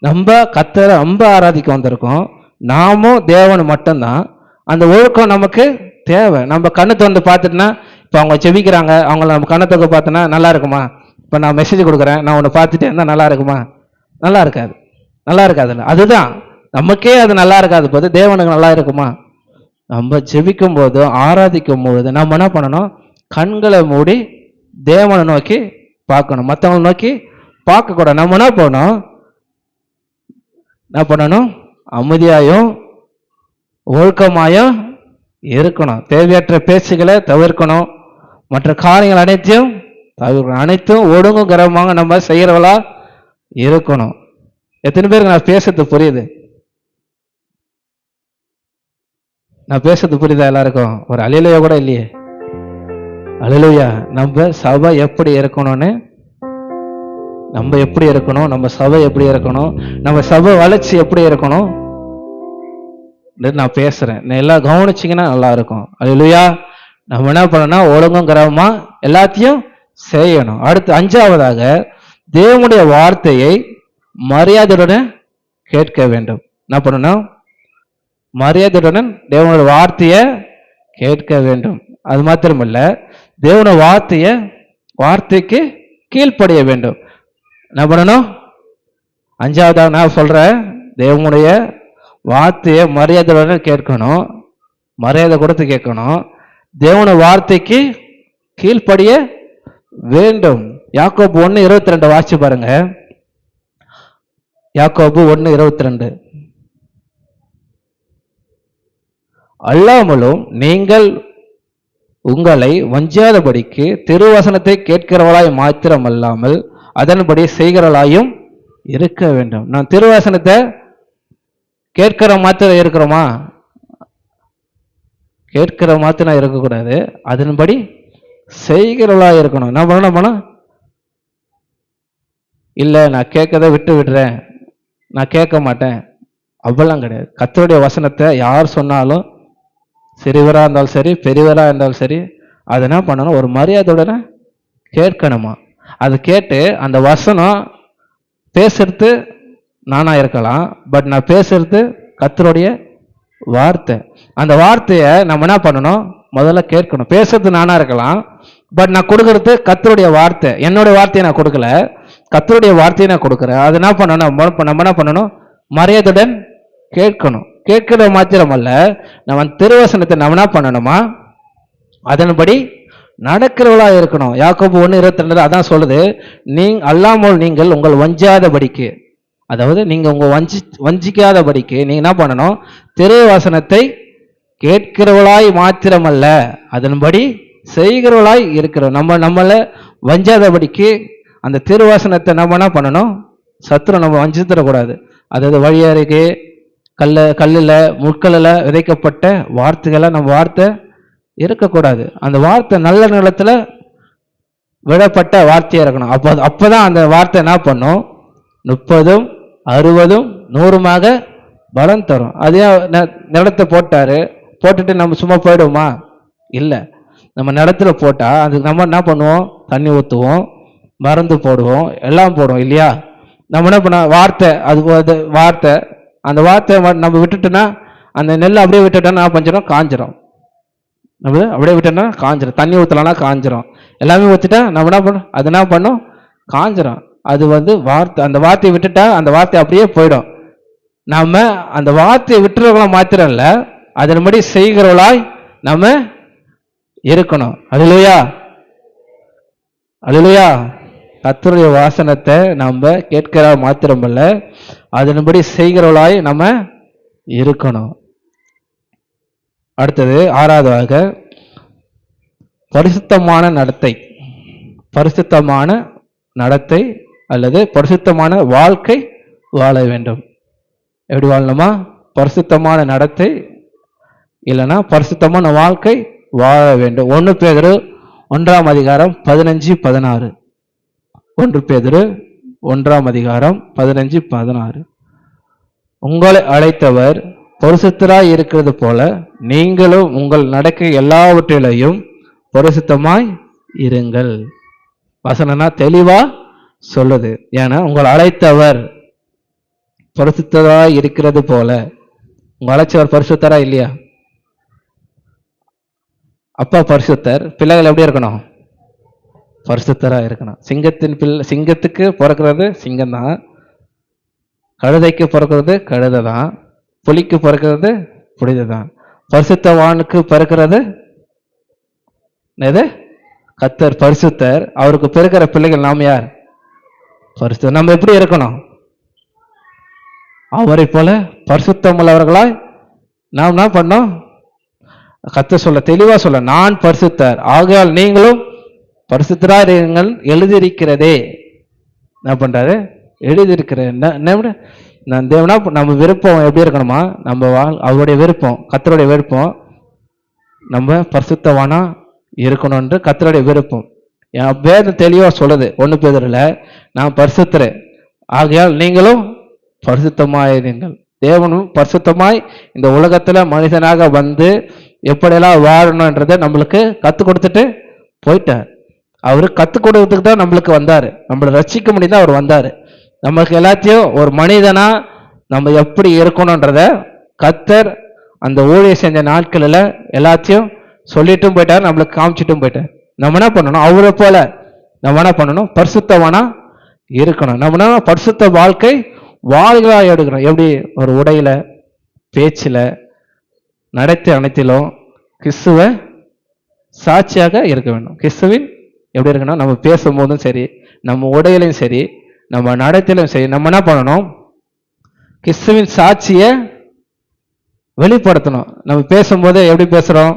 நம்ம கர்த்தரை ரொம்ப ஆராதிக்க வந்திருக்கோம், நாமும் தேவன் மட்டும்தான். அந்த ஒழுக்கம் நமக்கு தேவை. நம்ம கண்ணை திறந்து பார்த்துட்டுனா, இப்போ அவங்க செபிக்கிறாங்க, அவங்கள நம்ம கண்ணை திறந்து பார்த்தோன்னா நல்லா இருக்குமா? இப்போ நான் மெசேஜ் கொடுக்குறேன், நான் உன்னை பார்த்துட்டு இருந்தால் நல்லா இருக்குமா? நல்லா இருக்காது, நல்லா இருக்காதுல்ல. அதுதான் நமக்கே அது நல்லா இருக்காது போது தேவனுக்கு நல்லா இருக்குமா? நம்ம ஜெபிக்கும் போது ஆராதிக்கும் பொழுது நம்ம என்ன பண்ணணும்? கண்களை மூடி தேவனை நோக்கி பார்க்கணும், மற்றவங்களை நோக்கி பார்க்கக்கூடாது. நம்ம என்ன பண்ணணும்? அமைதியாயும் ஒழுக்கமாயும் இருக்கணும். தேவையற்ற பேச்சுகளை தவிர்க்கணும். மற்ற காரியங்கள் அனைத்தையும் அனைத்தும் ஒழுங்கும் கரமாக நம்ம செய்யறவளா இருக்கணும். எத்தனை பேருக்கு நான் பேசுறது புரியுது? நான் பேசுறது புரியுதா எல்லாருக்கும்? ஒரு அல்லேலூயா கூட இல்லையே. அல்லேலூயா. நம்ம சபை எப்படி இருக்கணும்னு, நம்ம எப்படி இருக்கணும், நம்ம சபை எப்படி இருக்கணும், நம்ம சபை வளர்ச்சி எப்படி இருக்கணும் நான் பேசுறேன். எல்லாம் கவனிச்சிங்கன்னா நல்லா இருக்கும். அல்லேலூயா. நம்ம என்ன பண்ணணும்னா ஒழுங்கும் கிரமமா எல்லாத்தையும் செய்யணும். அடுத்து 5வதாக தேவனுடைய வார்த்தையை மரியாதையுடன் கேட்க வேண்டும். என்ன பண்ணணும்? மரியாதையுடன் தேவனுடைய வார்த்தையை கேட்க வேண்டும். அது மாத்திரமல்ல, தேவனுடைய வார்த்தைக்கு கீழ்ப்படிய வேண்டும். என்ன பண்ணணும்? 5வதாக நான் சொல்றேன், தேவனுடைய வார்த்தையை மரியாதையுடன் கேட்கணும், மரியாதை கொடுத்து கேட்கணும், தேவனுடைய வார்த்தைக்கு கீழ்ப்படிய வேண்டும். யாக்கோபு 1:22 வாசிச்சு பாருங்க. யாக்கோபு 1:22. அல்லாமலும் நீங்கள் உங்களை வஞ்சாதபடிக்கு திருவசனத்தை கேட்கிறவளாய் மாத்திரமல்லாமல் அதன்படி செய்கிறவளாயும் இருக்க வேண்டும். நான் திருவசனத்தை கேட்கிற மாத்திரம் இருக்கிறோமா? கேட்கிற மாத்திரம் இருக்கக்கூடாது, அதன்படி செய்கிறவளா இருக்கணும். என்ன பண்ணணும்? இல்லை நான் கேட்கறத விட்டுறேன், நான் கேட்க மாட்டேன், அவ்வளோலாம் கிடையாது. கர்த்தருடைய வசனத்தை யார் சொன்னாலும், சிறியவராக இருந்தாலும் சரி பெரியவராக இருந்தாலும் சரி, அதை என்ன பண்ணணும்? ஒரு மரியாதையுடனே கேட்கணுமா. அது கேட்டு அந்த வசனம் பேசுறது நானா இருக்கலாம், பட் நான் பேசுறது கர்த்தருடைய வார்த்தை. அந்த வார்த்தையை நம்ம என்ன பண்ணணும்? முதல்ல கேட்கணும். பேசுறது நானா இருக்கலாம், பட் நான் கொடுக்கறது கர்த்தருடைய வார்த்தை. என்னுடைய வார்த்தையை நான் கொடுக்கல, கர்த்தருடைய வார்த்தையை நான் கொடுக்குறேன். அது என்ன பண்ணணும்? நம்ம என்ன பண்ணணும்? மரியாதையுடன் கேட்கணும். கேட்கிற மாத்திரமல்ல, நம்ம திருவசனத்தை நம்ம என்ன பண்ணணுமா? அதன்படி நடக்கிறவளா இருக்கணும். யாக்கோபு 1:22 அதான் சொல்லுது, அல்லாமல் நீங்கள் உங்கள் வஞ்சாதபடிக்கு, அதாவது நீங்க உங்க வஞ்சிக்காதபடிக்கு நீங்க என்ன பண்ணணும்? திருவசனத்தை கேட்கிறவளாய் மாத்திரமல்ல அதன்படி செய்கிறவளாய் இருக்கிறோம். நம்மளை வஞ்சாதபடிக்கு அந்த திருவசனத்தை நம்ம என்ன பண்ணணும்? சத்துரு நம்ம வஞ்சித்தரக்கூடாது. அதாவது வழியருகே கல்லில் முட்களில் விதைக்கப்பட்ட வார்த்தைகளை நம்ம வார்த்தை இருக்கக்கூடாது. அந்த வார்த்தை நல்ல நிலத்தில் விடப்பட்ட வார்த்தையாக இருக்கணும். அப்போதான் அந்த வார்த்தை என்ன பண்ணும்? 30, 60, 100 பலன் தரும். அதே நிலத்தை போட்டுட்டு நம்ம சும்மா போயிடுவோமா? இல்லை. நம்ம நிலத்துல போட்டால் அதுக்கு நம்ம என்ன பண்ணுவோம்? தண்ணி ஊற்றுவோம், மருந்து போடுவோம், எல்லாம் போடுவோம் இல்லையா? நம்ம என்ன பண்ண வார்த்தை அந்த வார்த்தையை நம்ம விட்டுட்டோன்னா, அந்த நெல் அப்படியே விட்டுட்டோன்னா பஞ்சிடும், காஞ்சிரும். நம்ம அப்படியே விட்டோம்னா காஞ்சிரும். தண்ணி ஊற்றலாம்னா காஞ்சிரும். எல்லாமே ஊற்றிட்டா நம்ம என்ன பண்ணோம்? அது என்ன பண்ணும்? காஞ்சிரும். அது வார்த்தை. அந்த வார்த்தையை விட்டுட்டா அந்த வார்த்தை அப்படியே போயிடும். நம்ம அந்த வார்த்தையை விட்டுறவங்களாம் மாத்திரம் இல்லை, அதன்படி செய்கிறவளாய் நம்ம இருக்கணும். அல்லேலூயா. அல்லேலூயா. கர்த்தருடைய வாசனத்தை நம்ம கேட்கிற மாத்திரமல்ல, அதன்படி செய்கிறவளாய் நம்ம இருக்கணும். அடுத்தது 6வதாக பரிசுத்தமான நடத்தை. பரிசுத்தமான நடத்தை அல்லது பரிசுத்தமான வாழ்க்கை வாழ வேண்டும். எப்படி வாழணுமா? பரிசுத்தமான நடத்தை இல்லைன்னா பரிசுத்தமான வாழ்க்கை வாழ வேண்டும். 1 பேதுரு 1:15-16. 1 பேதுரு 1:15-16. உங்களை அழைத்தவர் பரிசுத்தராய் இருக்கிறது போல நீங்களும் உங்கள் நடக்கை எல்லாவற்றிலையும் பரிசுத்தமாய் இருங்கள். வசனம்னா தெளிவா சொல்லுது. ஏன்னா உங்கள் அழைத்தவர் பரிசுத்தராய் இருக்கிறது போல. உங்க அழைச்சவர் பரிசுத்தரா இல்லையா? அப்பா பரிசுத்தர், பிள்ளைகள் எப்படி இருக்கணும்? பரிசுத்தரா இருக்கணும். சிங்கத்துக்கு பிறக்கிறது சிங்கம் தான், கழுதைக்கு பிறக்கிறது கழுதை தான், புலிக்கு பிறக்கிறது புனித தான். பரிசுத்தவானுக்கு பிறக்கிறது எது? கர்த்தர் பரிசுத்தர். அவருக்கு பிறக்கிற பிள்ளைகள் நாம் யார்? பரிசுத்தர். நம்ம எப்படி இருக்கணும்? அவரை போல பரிசுத்தம் உள்ளவர்களாய் நாம் என்ன பண்ணோம்? கர்த்தர் சொல்ல தெளிவா சொல்ல, நான் பரிசுத்தர் ஆகையால் நீங்களும் பரிசுத்தராயிருங்கள் எழுதியிருக்கிறதே. என்ன பண்றாரு? எழுதியிருக்கிறேன். நான் தேவனா நம்ம விருப்பம் எப்படி இருக்கணுமா? நம்ம அவருடைய விருப்பம், கர்த்தருடைய விருப்பம் நம்ம பரிசுத்தவானா இருக்கணும்ன்று கர்த்தருடைய விருப்பம். என் வேதம் தெளிவா சொல்லுது 1 பேதுருல, நான் பரிசுத்தர் ஆகையால் நீங்களும் பரிசுத்தமாயிருங்கள். தேவனும் பரிசுத்தமாய் இந்த உலகத்துல மனிதனாக வந்து எப்படியெல்லாம் வாழணும்ன்றதை நம்மளுக்கு கற்றுக் கொடுத்துட்டு போயிட்டார். அவரு கற்றுக் கொடுக்கறதுக்கு தான் நம்மளுக்கு வந்தாரு, நம்மளை ரட்சிக்க முடியுதான் அவர் வந்தாரு. நமக்கு எல்லாத்தையும் ஒரு மனிதனா நம்ம எப்படி இருக்கணும்ன்றத கர்த்தர் அந்த ஊழியம் செஞ்ச நாட்களில் எல்லாத்தையும் சொல்லிட்டும் போயிட்டார், நம்மளுக்கு காமிச்சிட்டும் போயிட்டார். நம்ம என்ன பண்ணணும்? அவரை போல நம்ம என்ன பண்ணணும்? பரிசுத்தவானா இருக்கணும். நம்ம பரிசுத்த வாழ்க்கை வாழ்களா எடுக்கணும். எப்படி? ஒரு உடையில, பேச்சில, நடத்தை அனைத்திலும் கிறிஸ்துவ சாட்சியாக இருக்க வேண்டும். கிறிஸ்துவின் எப்படி இருக்கணும்? நம்ம பேசும்போதும் சரி, நம்ம உடையிலையும் சரி, நம்ம நடத்திலும் சரி, நம்ம என்ன பண்ணணும்? கிறிஸ்துவின் சாட்சியை வெளிப்படுத்தணும். நம்ம பேசும்போது எப்படி பேசுறோம்?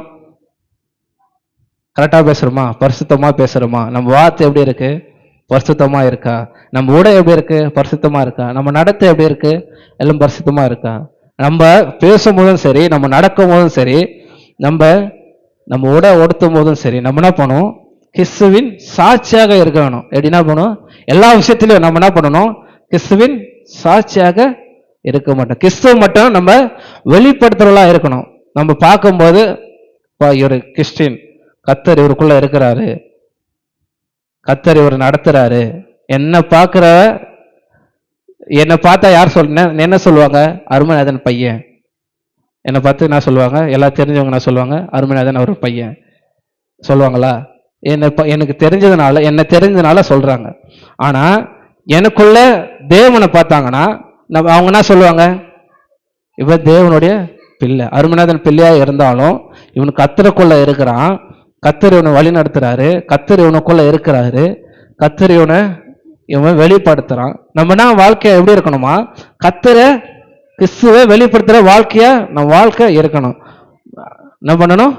கரெக்டா பேசுறோமா? பரிசுத்தமா பேசுறோமா? நம்ம வார்த்தை எப்படி இருக்கு? பரிசுத்தமா இருக்கா? நம்ம உடை எப்படி இருக்கு? பரிசுத்தமா இருக்கா? நம்ம நடத்தை எப்படி இருக்கு? எல்லாம் பரிசுத்தமா இருக்கா? நம்ம பேசும்போதும் சரி, நம்ம நடக்கும் போதும் சரி, நம்ம உடை உடுத்தும் போதும் சரி, நம்ம என்ன பண்ணுவோம்? கிறிஸ்துவின் சாட்சியாக இருக்கணும். எப்படி என்ன பண்ணுவோம்? எல்லா விஷயத்திலையும் நம்ம என்ன பண்ணணும்? கிறிஸ்துவின் சாட்சியாக இருக்க மாட்டோம். கிறிஸ்துவ மட்டும் நம்ம வெளிப்படுத்துறவங்களா இருக்கணும். நம்ம பார்க்கும்போது இவர் கிறிஸ்டின், கர்த்தர் இவருக்குள்ள இருக்கிறாரு, கர்த்தர் இவர் நடத்துறாரு. என்னை பார்த்தா யார் என்ன சொல்லுவாங்க? அருமைநாதன் பையன். என்னை பார்த்து என்ன சொல்லுவாங்க? எல்லாம் தெரிஞ்சவங்க என்ன சொல்லுவாங்க? அருமைநாதன் அவர் பையன் சொல்லுவாங்களா? எனக்கு தெரிஞ்சதுனால சொல்றாங்க. ஆனா எனக்குள்ள தேவனை பார்த்தாங்கன்னா அவங்க என்ன சொல்லுவாங்க? இவன் தேவனுடைய பிள்ளை. அருமைநாதன் பிள்ளையா இருந்தாலும் இவனுக்கு கர்த்தருக்குள்ள இருக்கிறான், கர்த்தர் இவனை வழி நடத்துறாரு, கர்த்தர் இவனுக்குள்ள இருக்கிறாரு, கர்த்தர் இவன் வெளிப்படுத்துறான். நம்மனா வாழ்க்கைய எப்படி இருக்கணுமா? கர்த்தரை கிறிஸ்துவை வெளிப்படுத்துற வாழ்க்கையா நம்ம வாழ்க்கை இருக்கணும். என்ன பண்ணணும்?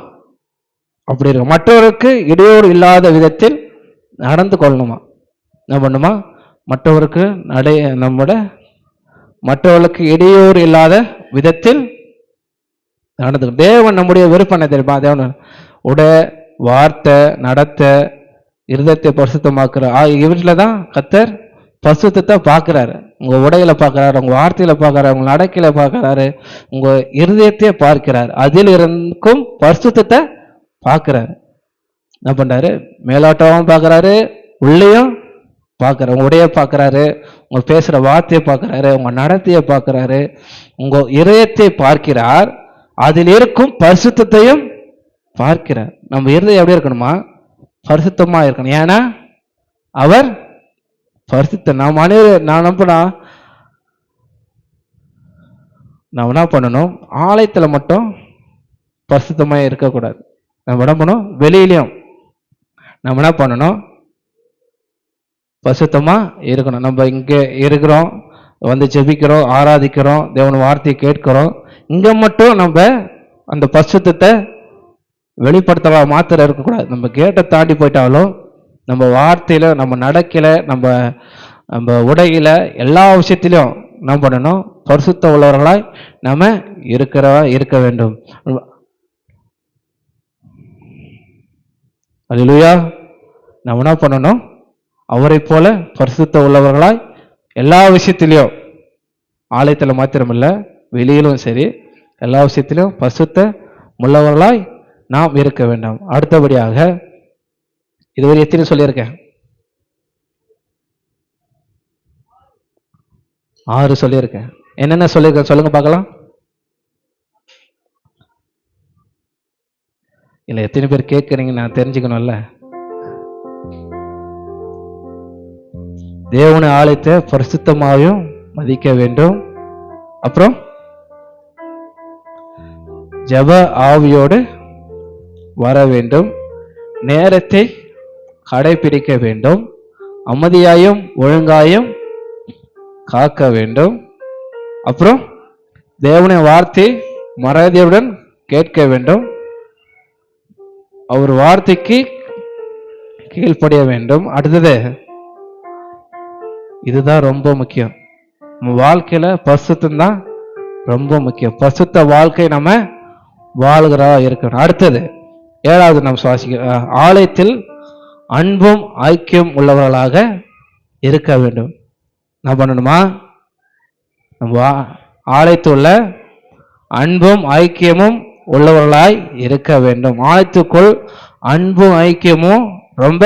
அப்படி இருக்கும். மற்றவருக்கு இடையூறு இல்லாத விதத்தில் நடந்து கொள்ளணுமா? என்ன பண்ணுமா? மற்றவர்களுக்கு இடையூறு இல்லாத விதத்தில் நடந்து. தேவன் நம்முடைய விருப்பம் என்ன தெரியுமா? தேவன் வார்த்தை, நடத்தை, இருதயத்தை பரிசுத்தமாக்குற இவற்றில தான் கர்த்தர் பரிசுத்தத்தை பார்க்கிறாரு. உங்க உடையில பார்க்கிறாரு, உங்க வார்த்தையில பார்க்கிறாரு, உங்க நடக்கையில பார்க்கிறாரு, உங்க இருதயத்தையே பார்க்கிறார். அதில் இருக்கும் பரிசுத்தத்தை பார்க்கிறாரு. என்ன பண்றாரு? மேலாட்டமும் பார்க்கிறாரு, உள்ளேயும் பார்க்கிறாரு. உங்க உடைய பார்க்கிறாரு, உங்க பேசுற வார்த்தையை பார்க்கிறாரு, உங்க நடத்தையை பார்க்கிறாரு, உங்க இருதயத்தை பார்க்கிறார், அதில் இருக்கும் பரிசுத்தையும் பார்க்கிறார். நம்ம இருதயம் எப்படி இருக்கணுமா? பரிசுத்தமா இருக்கணும். ஏன்னா அவர் பரிசுத்த. நான் என்ன பண்ணணும்? ஆலயத்துல மட்டும் பரிசுத்தமா இருக்கக்கூடாது. நம்ம என்ன பண்ணணும்? வெளியிலையும் நம்ம என்ன பண்ணணும்? பரிசுத்தமா இருக்கணும். நம்ம இங்க இருக்கிறோம், வந்து ஜெபிக்கிறோம், ஆராதிக்கிறோம், தேவன் வார்த்தையை கேட்கிறோம், இங்க மட்டும் நம்ம அந்த பரிசுத்தத்தை வெளிப்படுத்தவா மாத்திர இருக்கக்கூடாது. நம்ம கேட்டை தாண்டி போயிட்டாலும் நம்ம வார்த்தையில, நம்ம நடக்கையில, நம்ம உடையில, எல்லா விஷயத்திலும் என்ன பண்ணணும்? பரிசுத்த உள்ளவர்களாய் நம்ம இருக்க வேண்டும். அல்லேலூயா. நம்ம என்ன பண்ணணும்? அவரை போல பரிசுத்த உள்ளவர்களாய் எல்லா விஷயத்திலையும், ஆலயத்தில் மாத்திரமில்ல வெளியிலும் சரி, எல்லா விஷயத்திலும் பரிசுத்த உள்ளவர்களாய் நாம் இருக்க வேண்டும். அடுத்தபடியாக இதுவரை எத்தனை சொல்லியிருக்கேன்? 6 சொல்லியிருக்கேன். என்னென்ன சொல்லியிருக்கேன் சொல்லுங்க பார்க்கலாம். இல்லை, எத்தனை பேர் கேட்குறீங்க நான் தெரிஞ்சுக்கணும்ல. தேவனை ஆலயத்தை பரிசுத்தமாகவும் மதிக்க வேண்டும். அப்புறம் ஜெப ஆவியோடு வர வேண்டும். நேரத்தை கடைபிடிக்க வேண்டும். அமைதியாயும் ஒழுங்காயும் காக்க வேண்டும். அப்புறம் தேவனுடைய வார்த்தை மரியாதையுடன் கேட்க வேண்டும். அவர் வார்த்தைக்கு கீழ்ப்படிய வேண்டும். அடுத்தது, இதுதான் ரொம்ப முக்கியம். நம்ம வாழ்க்கையில பரிசுத்தம் தான் ரொம்ப முக்கியம். பரிசுத்த வாழ்க்கை நம்ம வாழ்கிறா இருக்கணும். அடுத்தது 7வது நம்ம சுவாசிக்க, ஆலயத்தில் அன்பும் ஐக்கியம் உள்ளவர்களாக இருக்க வேண்டும். என்ன பண்ணணுமா? நம்ம ஆலயத்துள்ள அன்பும் ஐக்கியமும் உள்ளவர்களாய் இருக்க வேண்டும். ஆலயத்துக்குள் அன்பும் ஐக்கியமும் ரொம்ப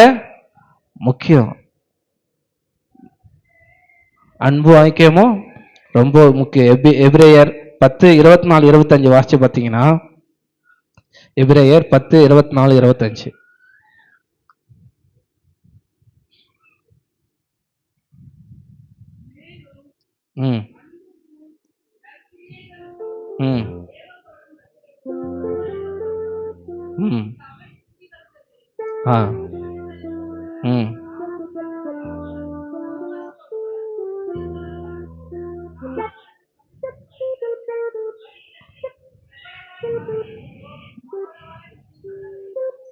முக்கியம். அன்பு ஐக்கியமும் ரொம்ப முக்கியம். எபிரேயர் 10:24-25 வாசிச்சு பார்த்தீங்கன்னா, எபிரேயர் 10:24-25. ம் ம் ம் ஆ ம்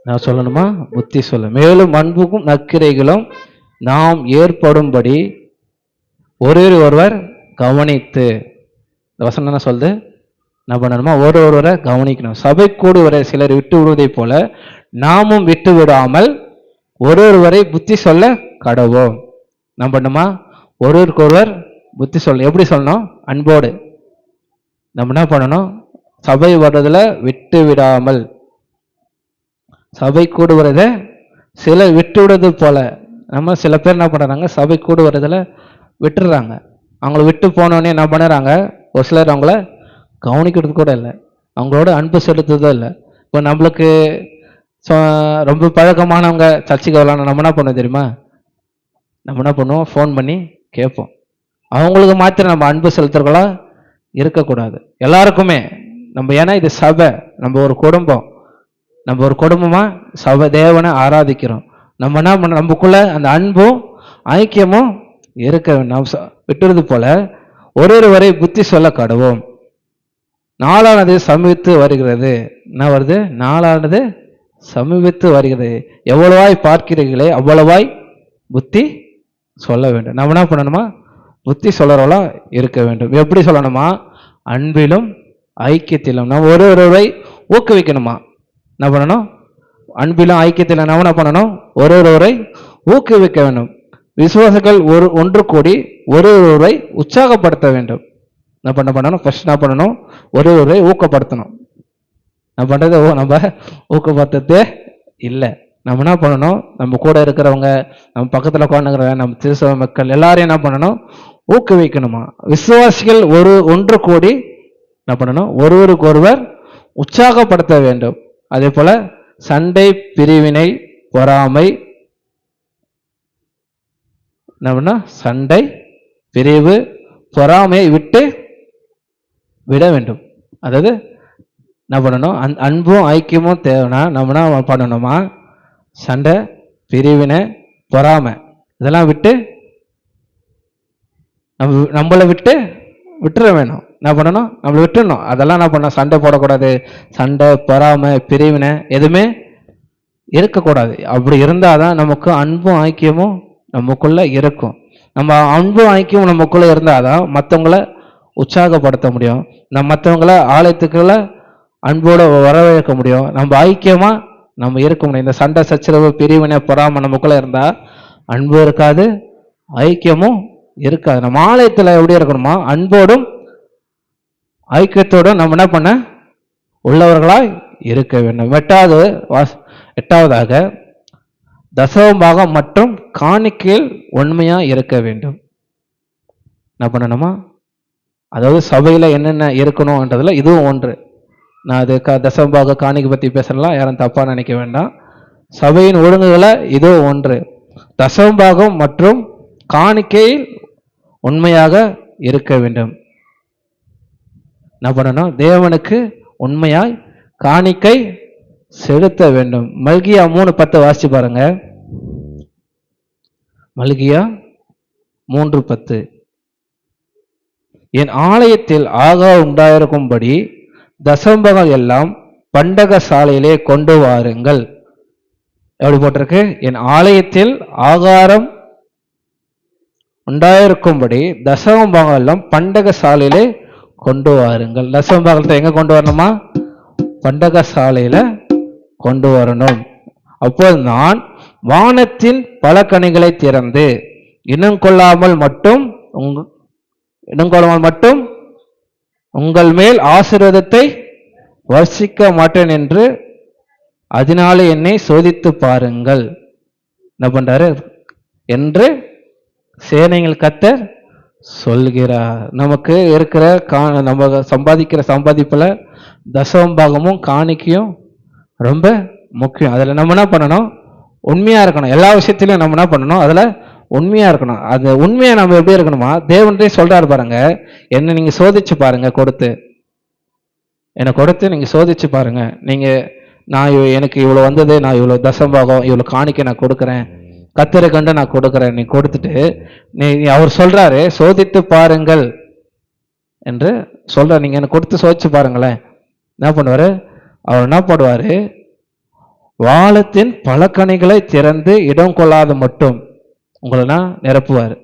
நான் சொல்லணுமா? புத்தி சொல்ல. மேலும் அன்புக்கும் நற்கிரைகளும் நாம் ஏற்படும்படி ஒருவர் கவனித்து, இந்த வசனம் என்ன சொல்லுது? என்ன பண்ணணுமா? ஒருவரை கவனிக்கணும். சபை கூடுவரை சிலர் விட்டு விடுவதைப் போல நாமும் விட்டு விடாமல் ஒருவரை புத்தி சொல்ல கடவோம். என்ன பண்ணுமா? ஒருவருக்கொருவர் புத்தி சொல்ல. எப்படி சொல்லணும்? அன்போடு. நம்ம என்ன பண்ணணும்? சபை வர்றதுல விட்டு விடாமல், சபை கூடுவத சிலர் விட்டு விடுறது போல. நம்ம சில பேர் என்ன பண்ணுறாங்க? சபை கூடுவதில் விட்டுடுறாங்க. அவங்கள விட்டு போனோடனே என்ன பண்ணுறாங்க? ஒரு சிலர் அவங்கள கவனிக்கிறது கூட இல்லை, அவங்களோட அன்பு செலுத்துறதும் இல்லை. இப்போ நம்மளுக்கு ரொம்ப பழக்கமானவங்க சர்ச்சைக்கு வரலான்னு நம்ம என்ன பண்ணுவோம் தெரியுமா? நம்ம என்ன பண்ணுவோம்? ஃபோன் பண்ணி கேட்போம். அவங்களுக்கு மாத்திரம் நம்ம அன்பு செலுத்துறவங்களா இருக்கக்கூடாது, எல்லாருக்குமே நம்ம. ஏன்னா இது சபை, நம்ம ஒரு குடும்பம். நம்ம ஒரு குடும்பமா சபை தேவனை ஆராதிக்கிறோம். நம்ம என்ன பண்ண, நமக்குள்ள அந்த அன்பும் ஐக்கியமும் இருக்க வேண்டும். விட்டுறது போல ஒருவரை புத்தி சொல்ல கடவோம். நாளானது சமீபித்து வருகிறது. என்ன வருது? நாளானது சமீபித்து வருகிறது. எவ்வளவாய் பார்க்கிறீர்களே அவ்வளவாய் புத்தி சொல்ல வேண்டும். நம்ம என்ன பண்ணணுமா? புத்தி சொல்றவளா இருக்க வேண்டும். எப்படி சொல்லணுமா? அன்பிலும் ஐக்கியத்திலும். நம்ம ஒருவரை ஊக்குவிக்கணுமா? என்ன பண்ணணும்? அன்பிலும் ஐக்கியத்தில் நம்ம என்ன பண்ணணும்? ஒருவரை ஊக்குவிக்க வேண்டும். விசுவாசிகள் ஒன்று கூடி ஒருவரை உற்சாகப்படுத்த வேண்டும். என்ன பண்ணணும்? ஃபர்ஸ்ட் என்ன பண்ணணும்? ஒருவரை ஊக்கப்படுத்தணும். நம்ம பண்றது நம்ம ஊக்கப்படுத்ததே இல்லை. நம்ம என்ன பண்ணணும்? நம்ம கூட இருக்கிறவங்க, நம்ம பக்கத்தில் உட்காந்துக்கிறவங்க, நம்ம திருசபை மக்கள் எல்லாரையும் என்ன பண்ணணும்? ஊக்குவிக்கணுமா? விசுவாசிகள் ஒன்று கூடி என்ன பண்ணணும்? ஒருவருக்கு ஒருவர் உற்சாகப்படுத்த வேண்டும். அதே போல சண்டை, பிரிவினை, பொறாமை, என்ன? சண்டை, பிரிவு, பொறாமையை விட வேண்டும். அதாவது என்ன பண்ணணும்? அன்பும் ஐக்கியமும் தேவைன்னா நம்ம என்ன பண்ணணுமா? சண்டை, பிரிவினை, பொறாமை இதெல்லாம் விட்டு நம்மளை விட்டுற வேணும். என்ன பண்ணணும்? நம்மளை விட்டுடணும். அதெல்லாம் என்ன பண்ணணும்? சண்டை போடக்கூடாது. சண்டை, பொறாமை, பிரிவினை எதுவுமே இருக்கக்கூடாது. அப்படி இருந்தாதான் நமக்கு அன்பும் ஐக்கியமும் நமக்குள்ள இருக்கும். நம்ம அன்பும் ஐக்கியமும் நமக்குள்ள இருந்தாதான் மற்றவங்களை உற்சாகப்படுத்த முடியும். நம்ம மற்றவங்கள ஆலயத்துக்குள்ள அன்போட வரவேற்க முடியும். நம்ம ஐக்கியமா நம்ம இருக்க முடியும். இந்த சண்டை, சச்சரவு, பிரிவினை, பொறாமை நமக்குள்ள இருந்தா அன்பு இருக்காது, ஐக்கியமும் இருக்காது. நம்ம ஆலயத்துல எப்படி இருக்கணுமா? அன்போடும் ஐக்கியத்தோடும் நம்ம என்ன பண்ண உள்ளவர்களாய் இருக்க வேண்டும். எட்டாவதாக தசமபாகம் மற்றும் காணிக்கையில் உண்மையா இருக்க வேண்டும். என்ன பண்ணணுமா? அதாவது சபையில என்னென்ன இருக்கணும்ன்றதுல இதுவும் ஒன்று. நான் அது தசமபாக காணிக்கை பத்தி பேசலாம், யாரும் தப்பா நினைக்க வேண்டாம். சபையின் ஒழுங்குகளை இதுவும் ஒன்று. தசமபாகம் மற்றும் காணிக்கையில் உண்மையாக இருக்க வேண்டும். என்ன பண்ணணும்? தேவனுக்கு உண்மையாய் காணிக்கை செலுத்த வேண்டும். மல்கியா 3:10 வாசிச்சு பாருங்க. மல்கியா 3:10. என் ஆலயத்தில் உண்டாயிருக்கும்படி தசம்பங்கள் எல்லாம் பண்டக சாலையிலே கொண்டு வாருங்கள். எப்படி போட்டிருக்கு? என் ஆலயத்தில் ஆகாரம் உண்டாயிருக்கும்படி தசம பாகம் பண்டக சாலையிலே கொண்டு வாருங்கள். தசம பாகத்தை எங்க கொண்டு வரணுமா? பண்டக சாலையில கொண்டு வரணும். அப்போது நான் வானத்தின் பல கனிகளை திறந்து இனம் கொள்ளாமல் மட்டும் உங்கள் மேல் ஆசீர்வாதத்தை வர்ஷிக்க மாட்டேன் என்று அதனால என்னை சோதித்து பாருங்கள். என்ன பண்றாரு என்று சேனைகள் கர்த்தர் சொல்கிறார். நமக்கு இருக்கிற நம்ம சம்பாதிக்கிற சம்பாதிப்புல தசம பாகமும் காணிக்கையும் ரொம்ப முக்கியம். அதுல நம்ம என்ன பண்ணணும்? உண்மையா இருக்கணும். எல்லா விஷயத்திலையும் நம்ம என்ன பண்ணணும்? அதுல உண்மையா இருக்கணும். அது உண்மையா நம்ம எப்படி இருக்கணுமா? தேவன்கிட்டே சொல்றாரு பாருங்க, என்ன நீங்க சோதிச்சு பாருங்க, என்னை கொடுத்து நீங்க சோதிச்சு பாருங்க. நீங்க எனக்கு இவ்வளவு வந்தது, நான் இவ்வளவு தசம்பாகம் இவ்வளவு காணிக்க நான் கொடுக்குறேன், கத்தரை கண்டு நான் கொடுக்குறேன். நீ கொடுத்துட்டு அவர் சொல்றாரு சோதித்து பாருங்கள் என்று சொல்ற. நீங்க எனக்கு கொடுத்து சோதிச்சு பாருங்களேன். என்ன பண்ணுவாரு? அவர் என்ன பண்ணுவாரு? வானத்தின் பல கனிகளை திறந்து இடம் கொள்ளாத மட்டும் உங்களை நிரப்புவார்.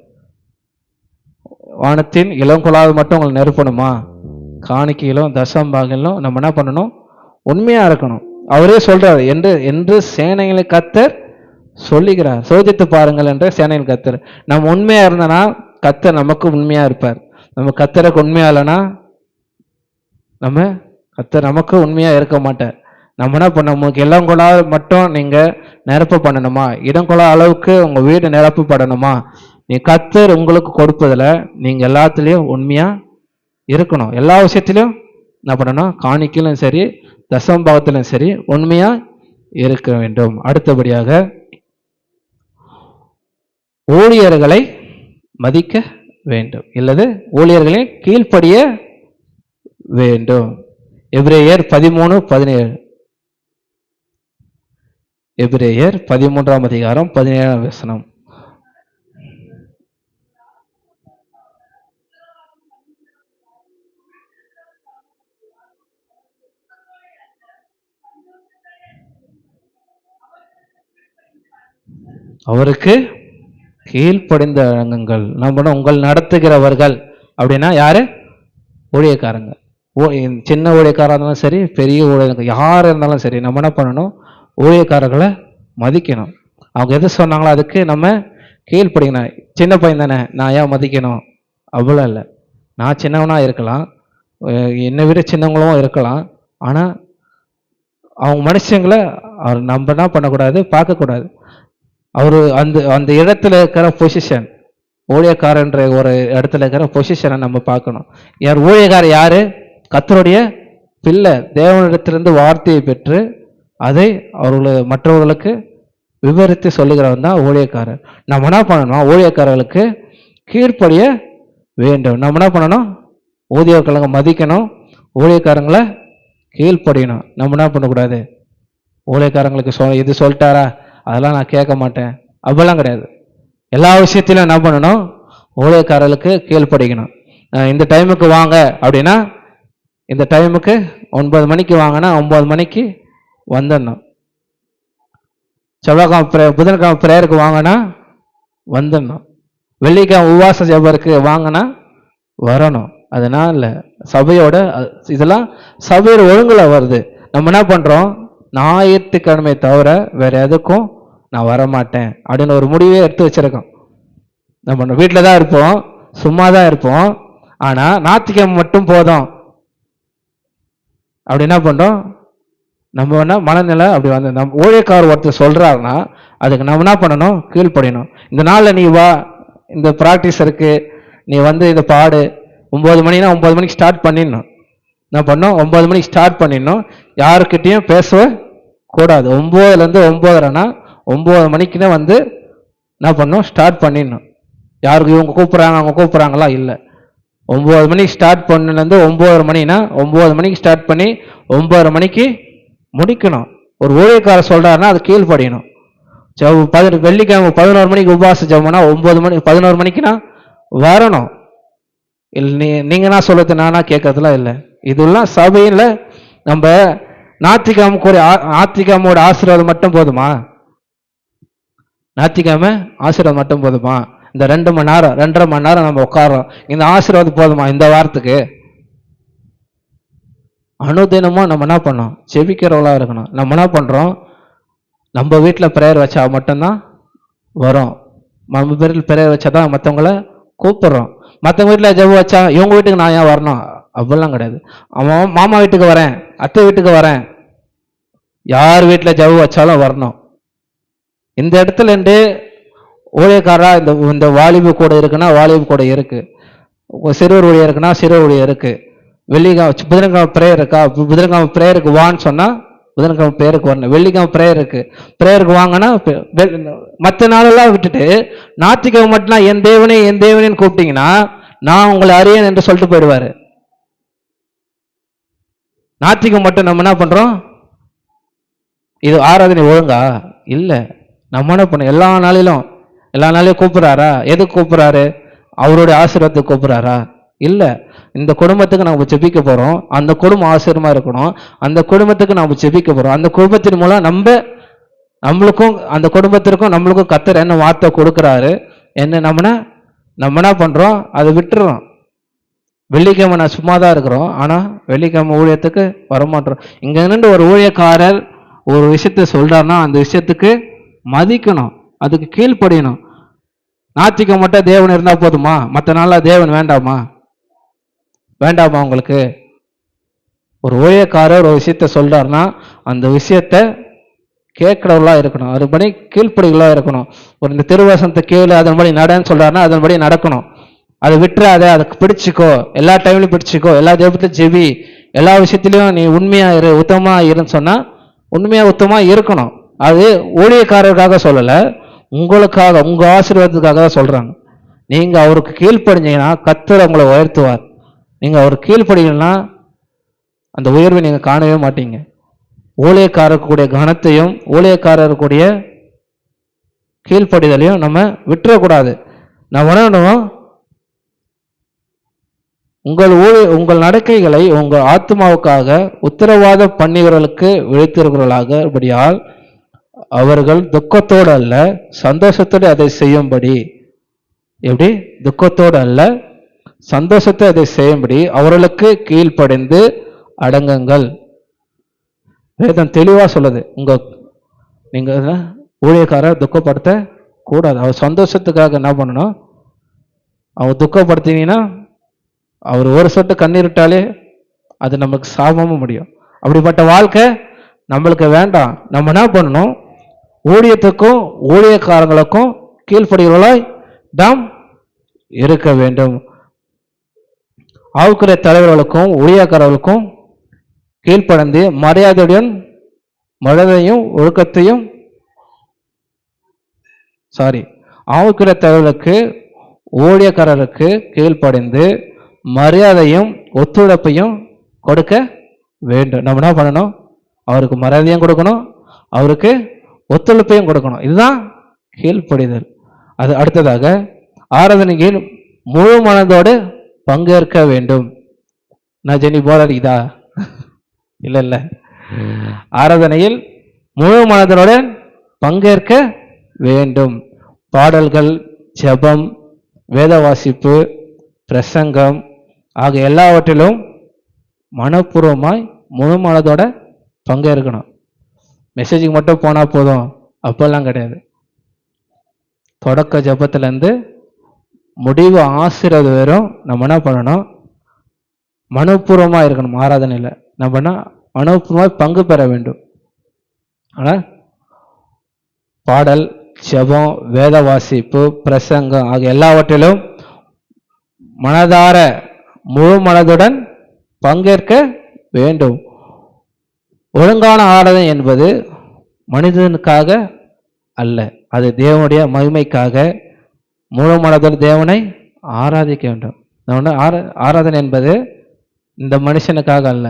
வானத்தின் இளம் கொள்ளாத மட்டும் உங்களை நிரப்பணுமா? காணிக்கையிலும் தசம்பாகிலும் நம்ம என்ன பண்ணணும்? உண்மையா இருக்கணும். அவரே சொல்றாரு என்று சேனைகளை கர்த்தர் சொல்லுகிறார். சோதித்து பாருங்கள் என்ற சேனைகள் கர்த்தர். நம்ம உண்மையா இருந்தனா கர்த்தர் நமக்கு உண்மையா இருப்பார். நம்ம கர்த்தருக்கு உண்மையா இல்லைன்னா கர்த்தர் நமக்கு உண்மையா இருக்க மாட்டார். நம்ம என்ன பண்ண, உங்களுக்கு இடம் கொள்ளாத மட்டும் நீங்க நிரப்பு பண்ணணுமா? இடம் கொள்ளாத அளவுக்கு உங்க வீடு நிரப்பப்படணுமா? நீ கர்த்தர் உங்களுக்கு கொடுப்பதில் நீங்க எல்லாத்துலயும் உண்மையா இருக்கணும். எல்லா விஷயத்திலும் என்ன பண்ணணும்? காணிக்கையிலும் சரி தசம்பாவத்திலும் சரி உண்மையா இருக்க வேண்டும். அடுத்தபடியாக ஊழியர்களை மதிக்க வேண்டும், இல்லது ஊழியர்களை கீழ்ப்படிய வேண்டும். எபிரேயர் 13:17. எபிரேயர் 13:17. அவருக்கு கீழ்ப்படிந்த அடங்குங்கள். நம்ம உங்கள் நடத்துகிறவர்கள் அப்படின்னா யாரு? ஊழியக்காரங்க. சின்ன ஊழியக்காரா இருந்தாலும் சரி, பெரிய ஊழியர்கள் யார் இருந்தாலும் சரி, நம்ம என்ன பண்ணணும்? ஊழியக்காரர்களை மதிக்கணும். அவங்க எது சொன்னாங்களோ அதுக்கு நம்ம கீழ்ப்படிக்கணும். சின்ன பையன் தானே, நான் ஏன் மதிக்கணும்? அவ்வளோ இல்லை. நான் சின்னவனா இருக்கலாம், என்னை விட சின்னவங்களும் இருக்கலாம். ஆனால் அவங்க மனுஷங்களை நம்ம என்ன பண்ணக்கூடாது? பார்க்கக்கூடாது. அவரு அந்த இடத்துல இருக்கிற பொசிஷன், ஊழியக்காரன்ற ஒரு இடத்துல இருக்கிற பொசிஷனை நம்ம பார்க்கணும். ஊழியக்காரர் யாரு? கர்த்தருடைய பிள்ளை. தேவனிடத்திலிருந்து வார்த்தையை பெற்று அதை மற்றவர்களுக்கு விவரித்து சொல்லுகிறவன் தான் ஊழியக்காரர். நம்ம என்ன பண்ணணும்? ஊழியக்காரர்களுக்கு கீழ்ப்படிய வேண்டும். நம்ம என்ன பண்ணணும்? ஊழியர்களை மதிக்கணும், ஊழியக்காரங்களை கீழ்ப்படியணும். நம்ம என்ன பண்ணக்கூடாது? ஊழியக்காரங்களுக்கு இது சொல்லிட்டாரா, அதெல்லாம் நான் கேட்க மாட்டேன், அப்படிலாம் கிடையாது. எல்லா விஷயத்திலும் என்ன பண்ணணும்? ஊழியக்காரர்களுக்கு கீழ்ப்படிக்கணும். இந்த டைமுக்கு வாங்க அப்படின்னா இந்த டைமுக்கு 9 மணிக்கு வாங்கினா 9 மணிக்கு வந்துடணும். செவ்வாய்க்கிழமை புதன்கிழமை பிரேயருக்கு வாங்கினா வந்துடணும். வெள்ளிக்கிழமை உபவாச ஜெபருக்கு வாங்கினா வரணும். அதனால சபையோட இதெல்லாம் சபையோட ஒழுங்குல வருது. நம்ம என்ன பண்றோம்? ஞாயிற்றுக்கிழமை தவிர வேற எதுக்கும் நான் வரமாட்டேன் அப்படின்னு ஒரு முடிவே எடுத்து வச்சிருக்கோம். நம்ம வீட்டில் தான் இருப்போம், சும்மா தான் இருப்போம். ஆனா ஞாயிற்றுக்கிழமை மட்டும் போதும் அப்படி என்ன பண்றோம்? நம்ம என்ன மனநிலை அப்படி வந்து நம்ம ஊழியக்காரர் ஒருத்தர் சொல்றாருன்னா அதுக்கு நம்ம என்ன பண்ணணும்? கீழ்ப்படியணும். இந்த நாளில் நீ வா, இந்த ப்ராக்டிஸ் இருக்கு, நீ வந்து இதை பாடு. 9 மணினா 9 மணிக்கு ஸ்டார்ட் பண்ணிடணும். என்ன பண்ணோம்? 9 மணிக்கு ஸ்டார்ட் பண்ணிடணும். யாருக்கிட்டையும் பேசவே கூடாது. 9லேருந்து 9:30னா 9 மணிக்குன்னு வந்து என்ன பண்ணணும்? ஸ்டார்ட் பண்ணிடணும். யாருக்கு இவங்க கூப்பிட்றாங்க அவங்க கூப்பிட்றாங்களா? இல்லை. 9 மணிக்கு ஸ்டார்ட் பண்ணலேருந்து 9:30 மணினா 9 மணிக்கு ஸ்டார்ட் பண்ணி 9:30 மணிக்கு முடிக்கணும். ஒரு ஊழியக்காரர் சொல்றாருன்னா அது கீழ்ப்படியணும். வெள்ளிக்கிழமை 11 மணிக்கு உபவாச ஜெபம்னா 11 மணிக்குனா வரணும். நீங்க என்ன சொல்றது, நானா கேட்கறதுலாம் இல்லை. இதெல்லாம் சபையில் நம்ம ஞாயிற்றுக்கிழமையோட ஆசீர்வாதம் மட்டும் போதுமா? ஞாயிற்றுக்கிழமை ஆசீர்வாதம் மட்டும் போதுமா? இந்த 2 மணி நேரம் 2.5 மணி நேரம் நம்ம உட்காரோம், இந்த ஆசீர்வாதம் போதுமா இந்த வாரத்துக்கு? அனுதினமும் நம்ம என்ன பண்ணோம்? ஜெபிக்கிறவங்களா இருக்கணும். நம்ம என்ன பண்றோம்? நம்ம வீட்டில் பிரேயர் வச்சா மட்டும்தான் வரும். நம்ம வீட்டில் பிரேயர் வச்சாதான் மற்றவங்கள கூப்பிடுறோம். மற்றவங்க வீட்டில் ஜெபம் வச்சா இவங்க வீட்டுக்கு நான் ஏன் வரணும்? அப்படிலாம் கிடையாது. அவன் மாமா வீட்டுக்கு வரேன், அத்தை வீட்டுக்கு வரேன், யார் வீட்டில் ஜெபம் வச்சாலும் வரணும். இந்த இடத்துல இருந்து ஊழியக்காரா இந்த வாலிபு கூட இருக்குன்னா வாலிபு கூட இருக்கு, சிறுவர் ஊழியர் இருக்குன்னா சிறுவர் ஊழியர் இருக்கு. புதன்கிழமை பிரேயர் இருக்கா, புதன்கிழமை பிரேயருக்கு வான்னு சொன்னா புதன்கிழமை பிரேயருக்கு வரணும். வெள்ளிக்கிழமை பிரேயர் இருக்கு, பிரேயருக்கு வாங்கன்னா மற்ற நாளெல்லாம் விட்டுட்டு ஞாயிற்றுக்கிழமை மட்டும் என் தேவனே என் தேவனேன்னு கூப்பிட்டீங்கன்னா நான் உங்களை அறியேன் என்று சொல்லிட்டு போயிடுவாரு. ஞாயிற்றுக்கிழமை மட்டும் நம்ம என்ன பண்றோம்? இது ஆராதனை ஒழுங்கா இல்லை. நம்ம என்ன பண்ணோம்? எல்லா நாளையும் கூப்பிடுறாரா? எதுக்கு கூப்பிடுறாரு? அவருடைய ஆசீர்வாதத்துக்கு கூப்பிடுறாரா? இல்லை. இந்த குடும்பத்துக்கு நம்ம ஜெபிக்க போறோம், அந்த குடும்பம் ஆசீர்வாதமா இருக்கணும், அந்த குடும்பத்துக்கு நம்ம ஜெபிக்க போறோம். அந்த குடும்பத்தின் மூலம் நம்மளுக்கும் அந்த குடும்பத்திற்கும் நம்மளுக்கும் கர்த்தர் என்ன வார்த்தை கொடுக்குறாரு என்ன நம்ம என்ன பண்றோம்? அதை விட்டுறோம். வெள்ளிக்கிழமை நான் சும்மா தான் இருக்கிறோம், ஆனா வெள்ளிக்கிழமை ஊழியத்துக்கு வரமாட்டோம். இங்க நின்று ஒரு ஊழியக்காரர் ஒரு விஷயத்த சொல்றாருன்னா அந்த விஷயத்துக்கு மதிக்கணும், அதுக்கு கீழ்ப்படியணும். ஞாயிற்றுக்கிழமை மட்டும் தேவன் இருந்தா போதுமா? மற்ற நாளா தேவன் வேண்டாமா? உங்களுக்கு ஒரு ஊழியக்காரர் ஒரு விஷயத்த சொல்றாருன்னா அந்த விஷயத்த கேட்கிறவர்களா இருக்கணும், அதுபடி கீழ்ப்படிகளா இருக்கணும். ஒரு இந்த திருவசனத்தை கேளு அதன்படி நடன்னு சொல்றாருன்னா அதன்படி நடக்கணும். அதை விட்டுறாத, அதுக்கு பிடிச்சிக்கோ, எல்லா டைம்லையும் பிடிச்சிக்கோ, எல்லா ஜெபத்திலும் ஜெபி, எல்லா விஷயத்திலையும் நீ உண்மையா இரு, உத்தமமா இருன்னு சொன்னா உண்மையா உத்தமா இருக்கணும். அது ஊழியக்காரருக்காக சொல்லலை, உங்களுக்காக உங்க ஆசீர்வாதத்துக்காக தான் சொல்றாங்க. நீங்க அவருக்கு கீழ்ப்படிஞ்சீங்கன்னா கர்த்தர் உங்களை உயர்த்துவார். நீங்க அவருக்கு கீழ்ப்படிங்கன்னா அந்த உயர்வை நீங்க காணவே மாட்டீங்க. ஊழியக்காரருக்குடைய கனத்தையும் ஊழியக்காரருக்குடைய கீழ்ப்படிதலையும் நம்ம விட்டுறக்கூடாது. நம்ம உணரணும், உங்கள் நடக்கைகளை உங்கள் ஆத்மாவுக்காக உத்தரவாத பண்ணியவர்களுக்கு விழித்திருக்கிறவர்களாகபடியால் அவர்கள் துக்கத்தோடு அல்ல சந்தோஷத்தோடு அதை செய்யும்படி. எப்படி? துக்கத்தோடு அல்ல சந்தோஷத்தை அதை செய்யும்படி அவர்களுக்கு கீழ்ப்படிந்து அடங்குங்கள். வேதம் தெளிவா சொல்லுது, நீங்க ஊழியக்காரர் துக்கப்படுத்த கூடாது. அவர் சந்தோஷத்துக்காக என்ன பண்ணணும்? அவர் துக்கப்படுத்தினீங்கன்னா அவர் ஒரு சொட்டு கண்ணீரிட்டாலே அது நமக்கு சாபமும் முடியும். அப்படிப்பட்ட வாழ்க்கை நம்மளுக்கு வேண்டாம். நம்ம என்ன பண்ணணும்? ஊழியத்துக்கும் ஊழியக்காரங்களுக்கும் கீழ்ப்படுகிறவர்களாய் நாம் இருக்க வேண்டும். ஆவுக்குரிய தலைவர்களுக்கும் ஊழியக்காரர்களுக்கும் கீழ்ப்படைந்து மரியாதையுடன் மழதையும் ஒழுக்கத்தையும் ஆவுக்குரிய தலைவர்களுக்கு ஊழியக்காரருக்கு கீழ்ப்படைந்து மரியாதையும் ஒத்துழைப்பையும் கொடுக்க வேண்டும். நம்ம என்ன பண்ணணும்? அவருக்கு மரியாதையும் கொடுக்கணும், அவருக்கு ஒத்துழைப்பையும் கொடுக்கணும். இதுதான் கீழ்ப்படிதல். அது அடுத்ததாக ஆராதனையில் முழு மனதோடு பங்கேற்க வேண்டும். நான் ஜெனி போல அடிக்குதா? இல்ல, ஆராதனையில் முழு மனதோடு பங்கேற்க வேண்டும். பாடல்கள், ஜெபம், வேத வாசிப்பு, பிரசங்கம் ஆகிய எல்லாவற்றிலும் மனப்பூர்வமாய் முழு மனதோட பங்கேற்கணும். மெசேஜுக்கு மட்டும் போனா போதும் அப்பெல்லாம் கிடையாது. தொடக்க ஜபத்திலேருந்து முடிவு ஆசீர்வாதம் வரும் நம்ம என்ன பண்ணணும்? மனப்பூர்வமாக இருக்கணும். ஆராதனையில் நம்ம என்ன மனப்பூர்வமாக பங்கு பெற வேண்டும். ஆனால் பாடல், ஜெபம், வேத வாசிப்பு, பிரசங்கம் ஆகிய எல்லாவற்றிலும் மனதார முழு மனதுடன் பங்கேற்க வேண்டும். ஒழுங்கான ஆராதனை என்பது மனிதனுக்காக அல்ல, அது தேவனுடைய மகிமைக்காக முழு மனதுடன் தேவனை ஆராதிக்க வேண்டும். ஆராதனை என்பது இந்த மனுஷனுக்காக அல்ல,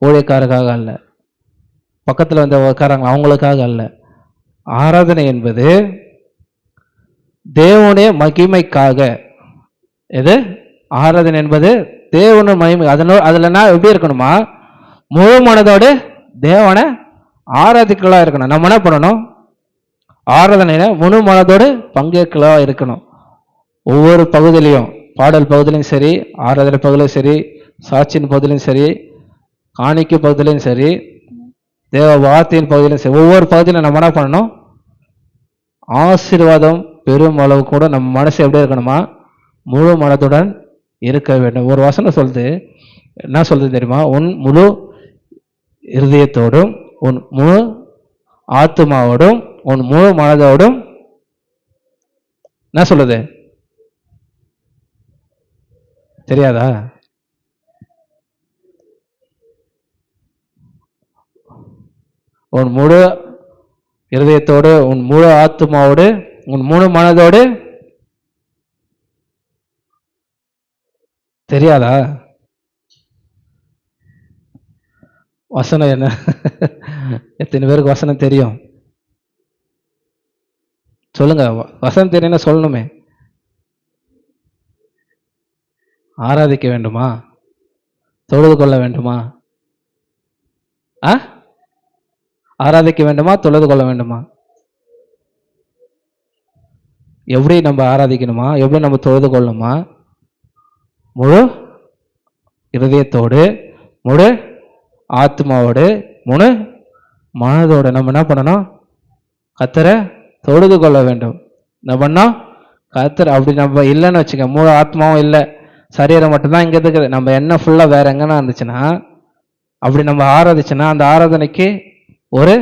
ஊழியக்காரருக்காக அல்ல, பக்கத்தில் வந்து உட்காராங்க அவங்களுக்காக அல்ல. ஆராதனை என்பது தேவனுடைய மகிமைக்காக. எது? ஆராதனை என்பது தேவனுடைய மகிமை. அதுல நான் எப்படி இருக்கணுமா? முழு மனதோடு தேவனை ஆராதிக்கலாம் இருக்கணும். நம்ம என்ன பண்ணணும்? ஆராதனையில முழு மனதோடு பங்கேற்கலாம் இருக்கணும். ஒவ்வொரு பகுதியிலையும், பாடல் பகுதியிலையும் சரி, ஆராதனை பகுதியிலும் சரி, சாட்சியின் பகுதியிலும் சரி, காணிக்கை பகுதியிலும் சரி, தேவ வார்த்தையின் பகுதியிலும் சரி, ஒவ்வொரு பகுதியிலும் நம்ம என்ன பண்ணணும்? ஆசீர்வாதம் பெரும் அளவு கூட நம்ம மனசு எப்படி இருக்கணுமா? முழு மனதுடன் இருக்க வேண்டும். ஒரு வசனம் சொல்லுது, என்ன சொல்றது தெரியுமா? உன் முழு இருதயத்தோடும், உன் முழு ஆத்மாவோடும், உன் முழு மனதோடும், என்ன சொல்லுது தெரியாதா? உன் முழு இருதயத்தோடு, உன் முழு ஆத்மாவோடு, உன் முழு மனதோடு, தெரியாதா? வசனம் என்ன? எத்தனை பேருக்கு வசனம் தெரியும்? சொல்லுங்க. வசனம் தெரியும்னா சொல்லணுமே. ஆராதிக்க வேண்டுமா? தொழுது கொள்ள வேண்டுமா? ஆராதிக்க வேண்டுமா? தொழுது கொள்ள வேண்டுமா? எப்படி நம்ம ஆராதிக்கணுமா? எப்படி நம்ம தொழுது கொள்ளணுமா? முழு இருதயத்தோடு, முழு ஆத்மாவோடு, முழு மனதோடு நம்ம என்ன பண்ணணும்? கர்த்தரை தொழுது கொள்ள வேண்டும். என்ன பண்ணோம்? கர்த்தர் அப்படி நம்ம இல்லைன்னு வச்சுக்க, முழு ஆத்மாவும் இல்லை, சரீரம் மட்டும்தான் இங்கே இருக்குது, நம்ம என்ன ஃபுல்லாக வேற எங்கன்னா இருந்துச்சுன்னா, அப்படி நம்ம ஆராதிச்சுன்னா அந்த ஆராதனைக்கு ஒரு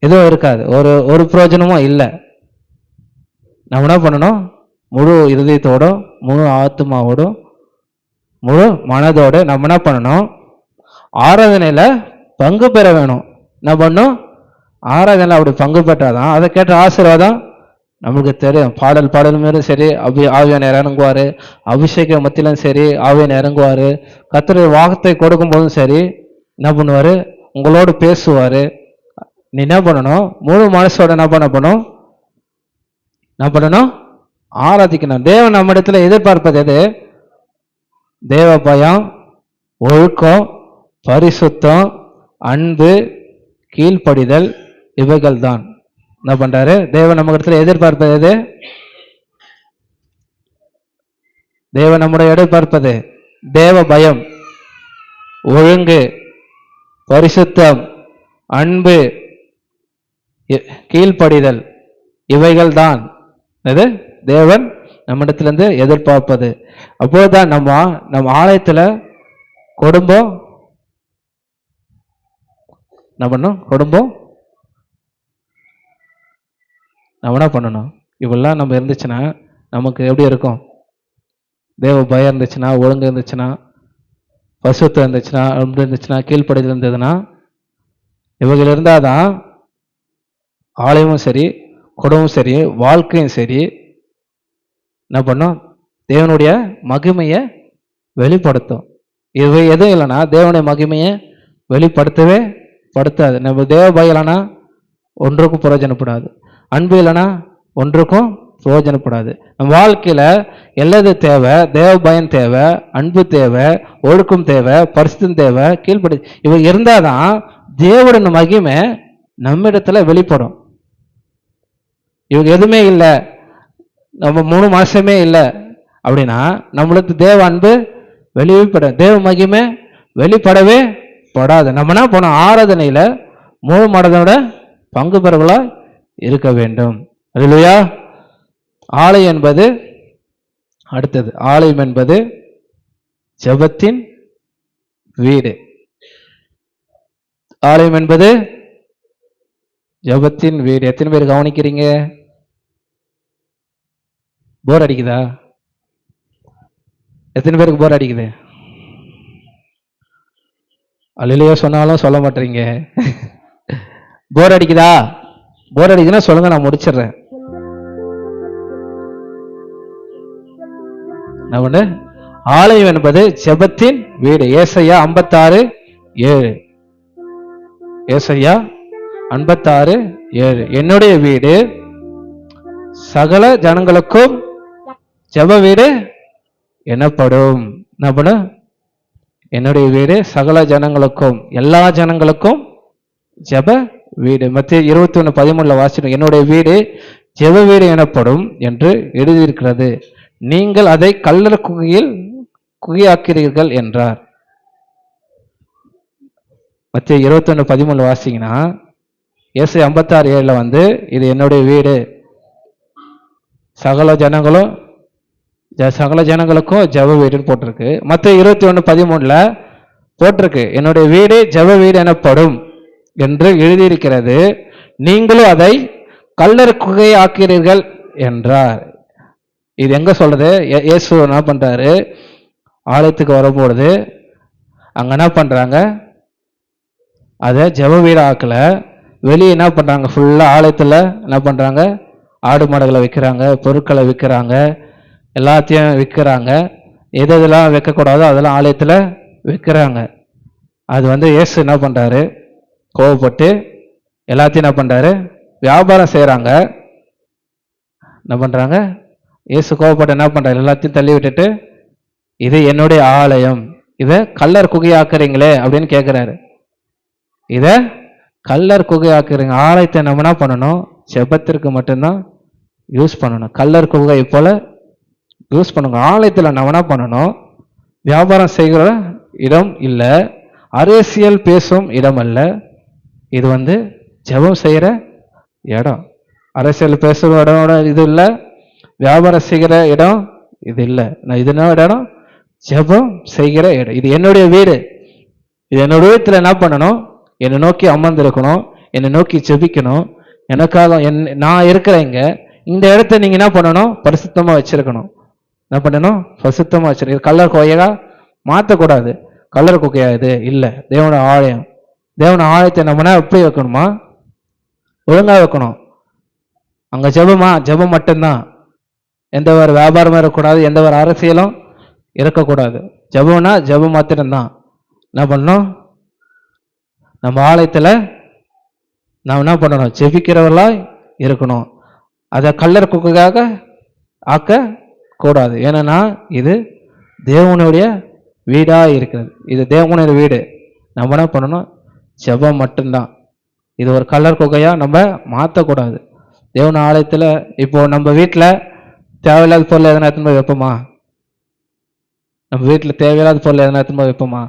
எதுவும் இருக்காது, ஒரு பிரயோஜனமும் இல்லை. நம்ம என்ன பண்ணணும்? முழு இருதயத்தோடும், முழு ஆத்மாவோடும், முழு மனதோடு நம்ம என்ன பண்ணணும்? ஆராதனையில பங்கு பெற வேணும். என்ன பண்ணும்? ஆராதனையில் அப்படி பங்கு பெற்றாதான் அதை கேட்ட ஆசீர்வாதம் நம்மளுக்கு தெரியும். பாடல் மேலும் சரி, ஆவியான இறங்குவாரு, அபிஷேக மத்தியிலும் சரி ஆவியான இறங்குவாரு, கர்த்தருடைய வார்த்தை கொடுக்கும் போதும் சரி என்ன பண்ணுவாரு? உங்களோடு பேசுவாரு. நீ என்ன பண்ணணும்? முழு மனசோட என்ன பண்ணணும்? ஆராதிக்கணும். தேவன் நம்ம இடத்துல எதிர்பார்ப்பது எது? தேவ பயம், ஒழுக்கம், பரிசுத்தம், அன்பு, கீழ்ப்படிதல், இவைகள் தான். என்ன பண்றாரு? தேவன் நம்ம இடத்துல எதிர்பார்ப்பது எது? தேவன் நம்முடைய எதிர்பார்ப்பது தேவ பயம், ஒழுங்கு, பரிசுத்தம், அன்பு, கீழ்ப்படிதல், இவைகள் தான் இது தேவன் நம்மிடத்திலிருந்து எதிர்பார்ப்பது. அப்போதுதான் நம்ம ஆலயத்துல குடும்பம் என்ன பண்ணும்? குடும்பம் நம்ம என்ன பண்ணணும்? இவெல்லாம் நம்ம இருந்துச்சுன்னா நமக்கு எப்படி இருக்கும்? தேவ பயம் இருந்துச்சுன்னா, ஒழுங்கு இருந்துச்சுன்னா, பசுத்தம் இருந்துச்சுன்னா, அன்பு இருந்துச்சுன்னா, கீழ்ப்படிதல் இருந்ததுன்னா, இவர்கள் இருந்தாதான் ஆலயமும் சரி, குடும்பமும் சரி, வாழ்க்கையும் சரி என்ன பண்ணும்? தேவனுடைய மகிமையை வெளிப்படுத்தும். இவை எதுவும் இல்லைன்னா தேவனுடைய மகிமையை வெளிப்படுத்தவே படுத்தாது. நம்ம தேவ பயம் இல்லைன்னா ஒன்றுக்கும் பிரயோஜனப்படாது, அன்பு இல்லைன்னா ஒன்றுக்கும் பிரயோஜனப்படாது. நம்ம வாழ்க்கையில எல்லாது தேவை. தேவ பயம் தேவை, அன்பு தேவை, ஒழுக்கம் தேவை, பரிசுத்தம் தேவை, கீழ்ப்படி, இவை இருந்தாதான் தேவனுடைய மகிமை நம்மிடத்துல வெளிப்படும். இவங்க எதுவுமே இல்லை, நம்ம முழு மாசமே இல்லை அப்படின்னா நம்மளுக்கு தேவ அன்பு வெளிப்பட, தேவ மகிமை வெளிப்படவே படாது. நம்ம என்ன போனோம்? ஆராதனையில முழு மனதோட பங்கு பெறவர்களா இருக்க வேண்டும். அல்லேலூயா. ஆலயம் என்பது அடுத்தது. ஆலயம் என்பது ஜெபத்தின் வீடு. ஆலயம் என்பது ஜெபத்தின் வீடு. எத்தனை பேர் கவனிக்கிறீங்க? போர் அடிக்குதா? எத்தனை பேருக்கு போர் அடிக்குது? அல்லேலூயா சொன்னாலும் சொல்ல மாட்டீங்க. போர் அடிக்குதா? போர் அடிக்குதுன்னா சொல்லுங்க, நான் முடிச்சிடுறேன். ஆலயம் என்பது ஜெபத்தின் வீடு. ஏசாயா 56:7. ஏசாயா 56:7. என்னுடைய வீடு சகல ஜனங்களுக்கும் ஜெப வீடு எனப்படும். என்ன பண்ணும்? என்னுடைய வீடு சகல ஜனங்களுக்கும், எல்லா ஜனங்களுக்கும் ஜெப வீடு. மத்திய 21:13 வாசிடும், என்னுடைய வீடு ஜெப வீடு எனப்படும் என்று எழுதியிருக்கிறது, நீங்கள் அதை கல்லர் குகையில் குகையாக்கிறீர்கள் என்றார். மத்திய 21:13 வாசிங்கன்னா இயேசு 56:7 இது என்னுடைய வீடு, சகல ஜனங்களுக்கும் ஜெப வீடுன்னு போட்டிருக்கு. மத்திய 21:13 போட்டிருக்கு, என்னுடைய வீடு ஜெப வீடு எனப்படும் என்று எழுதியிருக்கிறது, நீங்களும் அதை கல்லர் குகை ஆக்கிறீர்கள் என்றார். இது எங்க சொல்றது? இயேசு என்ன பண்றாரு, ஆலயத்துக்கு வரும்பொழுது அங்க என்ன பண்றாங்க, அதை ஜெப வீடு ஆக்கல, வெளியே என்ன பண்றாங்க, ஃபுல்லா ஆலயத்துல என்ன பண்றாங்க, ஆடு மாடுகளை விற்கிறாங்க, பொருட்களை விற்கிறாங்க, எல்லாத்தையும் விற்கிறாங்க, எது எதெல்லாம் வைக்கக்கூடாதோ அதெல்லாம் ஆலயத்துல விற்கிறாங்க. அது இயேசு என்ன பண்றாரு, கோவப்பட்டு எல்லாத்தையும் என்ன பண்றாரு, வியாபாரம் செய்யறாங்க. என்ன பண்றாங்க, இயேசு கோவப்பட்டு என்ன பண்றாரு, எல்லாத்தையும் தள்ளி விட்டுட்டு இது என்னுடைய ஆலயம், இதை கல்லர் குகையாக்குறீங்களே அப்படின்னு கேட்கிறாரு. இதை கல்லர் குகையாக்குறீங்க, ஆலயத்தை நம்ம என்ன பண்ணணும், செபத்திற்கு மட்டும்தான் யூஸ் பண்ணணும், கல்லர் குகை போல யூஸ் பண்ணுங்க. ஆலயத்தில் நம்ம என்ன பண்ணணும், வியாபாரம் செய்கிற இடம் இல்லை, அரசியல் பேசும் இடம் அல்ல, இது ஜெபம் செய்கிற இடம். அரசியல் பேசுகிற இடம் இது இல்லை, வியாபாரம் செய்கிற இடம் இது இல்லை. நான் இது என்ன இடம், ஜெபம் செய்கிற இடம். இது என்னுடைய வீடு, இது என்னுடைய வீட்டில் என்ன பண்ணணும், என்னை நோக்கி அமர்ந்திருக்கணும், என்னை நோக்கி ஜெபிக்கணும், எனக்காக நான் இருக்கிறேங்க. இந்த இடத்த நீங்க என்ன பண்ணணும், பரிசுத்தமா வச்சிருக்கணும். என்ன பண்ணணும், பரிசுத்தமா வச்சிருக்க. கல்லர் குகையா மாற்றக்கூடாது, கல்லர் குகையா இது இல்லை, தேவனோட ஆலயம். தேவனோட ஆலயத்தை நம்ம எப்படி வைக்கணுமா, ஒழுங்கா வைக்கணும். அங்க ஜெபம் மட்டும்தான், எந்த ஒரு வியாபாரமும் இருக்கக்கூடாது, எந்த ஒரு அரசியலும் இருக்கக்கூடாது. ஜெபம்னா ஜெபம் மாத்திரம்தான். என்ன பண்ணணும், நம்ம ஆலயத்துல நாம் என்ன பண்ணணும், ஜெபிக்கிறவர்களா இருக்கணும். அதை கல்லர் குகையாக ஆக்க கூடாது. ஏன்னா இது தேவனுடைய வீடா இருக்கிறது, இது தேவனுடைய வீடு. நம்ம என்ன பண்ணணும், ஜெபம் மட்டும்தான். இது ஒரு கல்லர் குகையா நம்ம மாற்றக்கூடாது. தேவன ஆலயத்துல இப்போ நம்ம வீட்டில் தேவையில்லாத பொருள் எதனா எடுத்துன்னு போய் வைப்போமா, நம்ம வீட்டில் தேவையில்லாத பொருள் எதனா எடுத்துன்னு போய் வைப்போமா,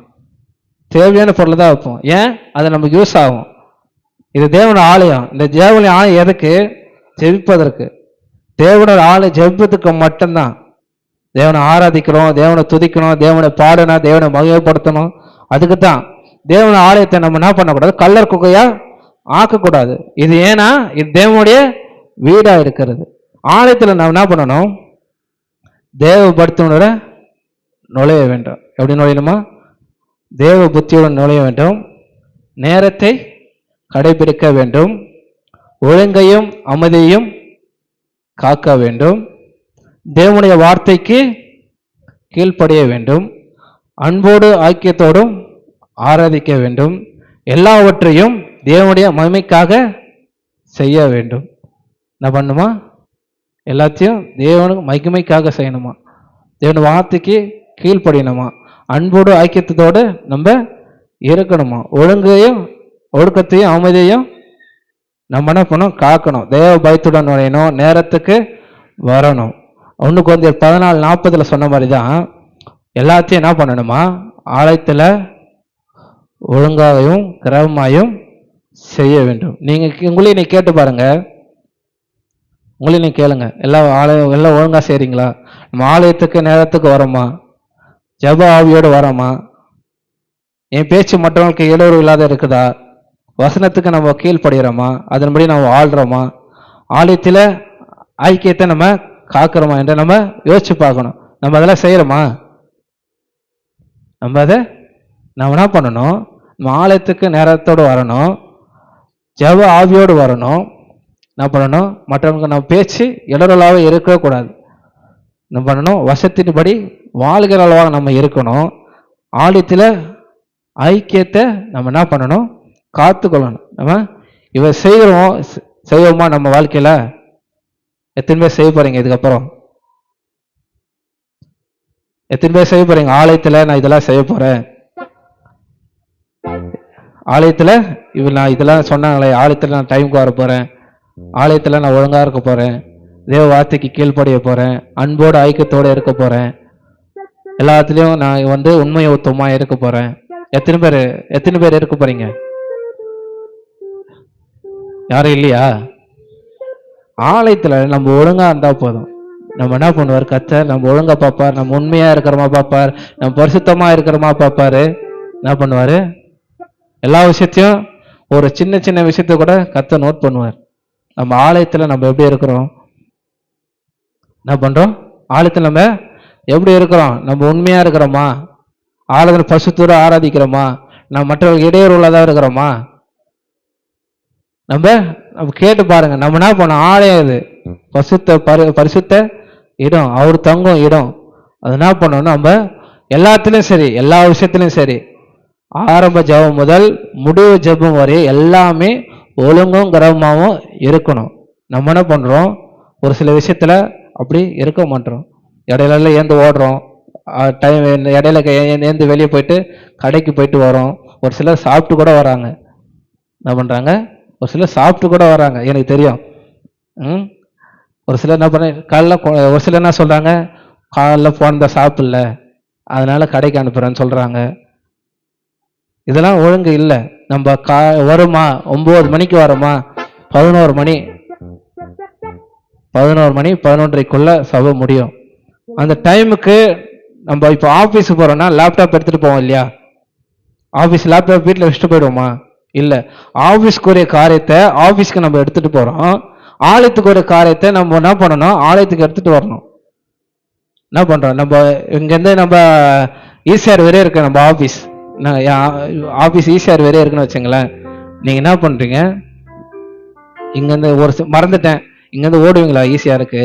தேவையான பொருள் தான் வைப்போம். ஏன், அது நமக்கு யூஸ் ஆகும். இது தேவனோட ஆலயம். இந்த தேவனுடைய ஆலயம் எதுக்கு, ஜெபிப்பதற்கு. தேவனோட ஆலயம் ஜெபிப்பதற்கு மட்டும்தான். தேவனை ஆராதிக்கிறோம், தேவனை துதிக்கணும், தேவனை பாடணும், தேவனை மகிமைப்படுத்தணும், அதுக்கு தான். தேவன ஆலயத்தை நம்ம என்ன பண்ணக்கூடாது, கல்லர் குகையா ஆக்கக்கூடாது. இது ஏன்னா இது தேவனுடைய வீடா இருக்கிறது. ஆலயத்துல நாம் என்ன பண்ணணும், தேவ பக்தியோட நுழைய வேண்டும். எப்படி நுழையணுமா, தேவ புத்தியுடன் நுழைய வேண்டும், நேரத்தை கடைபிடிக்க வேண்டும், ஒழுங்கையும் அமைதியையும் காக்க வேண்டும், தேவனுடைய வார்த்தைக்கு கீழ்ப்படிய வேண்டும், அன்போடு ஐக்கியத்தோடும் ஆராதிக்க வேண்டும், எல்லாவற்றையும் தேவனுடைய மகிமைக்காக செய்ய வேண்டும். என்ன பண்ணுமா, எல்லாத்தையும் தேவனுக்கு மகிமைக்காக செய்யணுமா, தேவனுடைய வார்த்தைக்கு கீழ்ப்படியணுமா, அன்போடு ஐக்கியத்தோடு நம்ம இருக்கணுமா, ஒழுக்கத்தையும் அமைதியையும் நம்ம என்ன பண்ணணும், காக்கணும், தேவ பயத்துடன் நுழையணும், நேரத்துக்கு வரணும். 1 Corinthians 14:40 சொன்ன மாதிரி தான் எல்லாத்தையும் என்ன பண்ணணுமா, ஆலயத்தில் ஒழுங்காகவும் கிரமமாயும் செய்ய வேண்டும். உங்களையும் நீ கேட்டு பாருங்க, உங்களையும் நீ கேளுங்க, எல்லாம் ஒழுங்கா செய்றீங்களா, நம்ம ஆலயத்துக்கு நேரத்துக்கு வரோமா, ஜெப ஆவியோடு வரோமா, என் பேச்சு மற்றவங்களுக்கு இடையூறு இல்லாத இருக்குதா, வசனத்துக்கு நம்ம கீழ்ப்படுகிறோமா, அதன்படி நம்ம வாழ்றோமா, ஆலயத்தில் ஐக்கியத்தை நம்ம காக்கிறோமா என்று நம்ம யோசிச்சு பார்க்கணும். நம்ம அதெல்லாம் செய்யறோமா, நம்ம என்ன பண்ணணும், நம்ம ஆலயத்துக்கு நேரத்தோடு வரணும், ஜெப ஆவியோடு வரணும். என்ன பண்ணணும், மற்றவங்களுக்கு நம்ம பேச்சு இடரலாக இருக்கக்கூடாது. என்ன பண்ணணும், வசத்தின்படி வாழ்கிற அளவாக நம்ம இருக்கணும். ஆலயத்தில் ஐக்கியத்தை நம்ம என்ன பண்ணணும், காத்துக்கொள்ளணும். நம்ம இவ செய்வோமா நம்ம வாழ்க்கையில, எத்தனை பேர் செய்ய போறீங்க, இதுக்கப்புறம் எத்தனை பேர் செய்ய போறீங்க, ஆலயத்தில் நான் இதெல்லாம் செய்ய போறேன், ஆலயத்தில் நான் இதெல்லாம் சொன்னாங்களே, ஆலயத்தில் நான் டைமுக்கு வர போகிறேன், ஆலயத்தில் நான் ஒழுங்காக இருக்க போகிறேன், தேவ வார்த்தைக்கு கீழ்ப்படிய போகிறேன், அன்போடு ஐக்கியத்தோடு இருக்க போகிறேன், எல்லாத்துலேயும் நான் வந்து உண்மையை உத்தமாக இருக்க போகிறேன். எத்தனை பேர் இருக்க போகிறீங்க? யாரும் இல்லையா? ஆலயத்தில் நம்ம ஒழுங்காக இருந்தால் போதும். நம்ம என்ன பண்ணுவார் கர்த்தர்? நம்ம ஒழுங்கா பார்ப்பார், நம்ம உண்மையாக இருக்கிறோமா பார்ப்பார், நம்ம பரிசுத்தமாக இருக்கிறோமா பார்ப்பார். என்ன பண்ணுவார்? எல்லா விஷயத்தையும், ஒரு சின்ன சின்ன விஷயத்த கூட கர்த்தர் நோட் பண்ணுவார். நம்ம ஆலயத்தில் நம்ம எப்படி இருக்கிறோம், என்ன பண்ணுறோம், ஆலயத்தில் நம்ம எப்படி இருக்கிறோம், நம்ம உண்மையாக இருக்கிறோமா, ஆலயத்தில் பரிசுத்தோடு ஆராதிக்கிறோமா, நம்ம மற்றவர்களுக்கு இடையூறு உள்ளதாக இருக்கிறோமா? நம்ம கேட்டு பாருங்க. நம்ம என்ன பண்ணோம், ஆலயம் இது பரிசுத்த இடம், அவர் தங்கும் இடம். அது என்ன பண்ணணும், நம்ம எல்லாத்துலேயும் சரி, எல்லா விஷயத்துலையும் சரி, ஆரம்ப ஜெபம் முதல் முடிவு ஜெபம் வரை எல்லாமே ஒழுங்கும் கிரமமாகவும் இருக்கணும். நம்ம என்ன பண்ணுறோம், ஒரு சில விஷயத்தில் அப்படி இருக்க மாட்டோம். இடையில ஏந்து ஓடுறோம், டைம் இடையில ஏந்து வெளியே போயிட்டு கடைக்கு போயிட்டு வரோம். ஒரு சிலர் சாப்பிட்டு கூட வராங்க. என்ன பண்ணுறாங்க, ஒரு சிலர் சாப்பிட்டு கூட வராங்க, எனக்கு தெரியும். ஒரு சிலர் என்ன பண்ண, காலைல ஒரு சிலர் என்ன சொல்கிறாங்க, காலைல போனதை சாப்பிடல அதனால கடைக்கு அனுப்புகிறேன்னு சொல்கிறாங்க. இதெல்லாம் ஒழுங்கு இல்லை. நம்ம வருமா, 9 மணிக்கு வரோமா, 11 மணி 11:30 சபை முடியும். அந்த டைமுக்கு நம்ம இப்போ ஆஃபீஸுக்கு போகிறோம்னா லேப்டாப் எடுத்துகிட்டு போவோம் இல்லையா? ஆஃபீஸ் லேப்டாப் வீட்டில் வச்சுட்டு போயிடுவோமா? இல்லை. ஆஃபீஸ்க்குரிய காரியத்தை ஆஃபீஸ்க்கு நம்ம எடுத்துகிட்டு போகிறோம், ஆலயத்துக்கு ஒரு காரியத்தை நம்ம என்ன பண்ணணும், ஆலயத்துக்கு எடுத்துகிட்டு வரணும். என்ன பண்ணுறோம், நம்ம இங்கேருந்து நம்ம ஈசிஆர் வரையும் இருக்கு நம்ம ஆஃபீஸ், ஆஃபீஸ் ஈசிஆர் வரையும் இருக்குன்னு வச்சுங்களேன். நீங்கள் என்ன பண்ணுறீங்க, இங்கேருந்து மறந்துட்டேன், இங்கேருந்து ஓடுவீங்களா ஈசிஆருக்கு?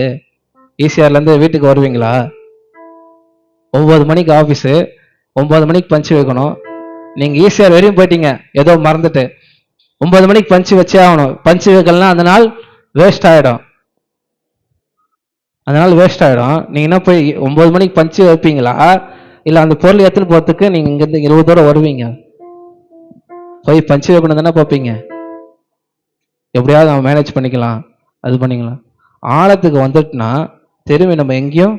ஈசிஆர்லேருந்து வீட்டுக்கு வருவீங்களா? 9 மணிக்கு ஆஃபீஸு, 9 மணிக்கு பஞ்சு வைக்கணும். நீங்கள் ஈசிஆர் வரையும் போயிட்டீங்க, ஏதோ மறந்துட்டு 9 மணிக்கு பஞ்சு வச்சே ஆகணும். பஞ்சு வைக்கலாம், அந்த நாள் வேஸ்ட் ஆகிடும். நீங்கள் என்ன போய் 9 மணிக்கு பஞ்சு வைப்பீங்களா, இல்லை அந்த பொருள் எடுத்துன்னு போகிறதுக்கு நீங்கள் இங்கேருந்து 20 வருவீங்க? போய் பஞ்சு வைக்கணும் தானே பார்ப்பீங்க. எப்படியாவது நம்ம மேனேஜ் பண்ணிக்கலாம், அது பண்ணிக்கலாம். ஆழத்துக்கு வந்துட்டுனா திரும்பி நம்ம எங்கேயும்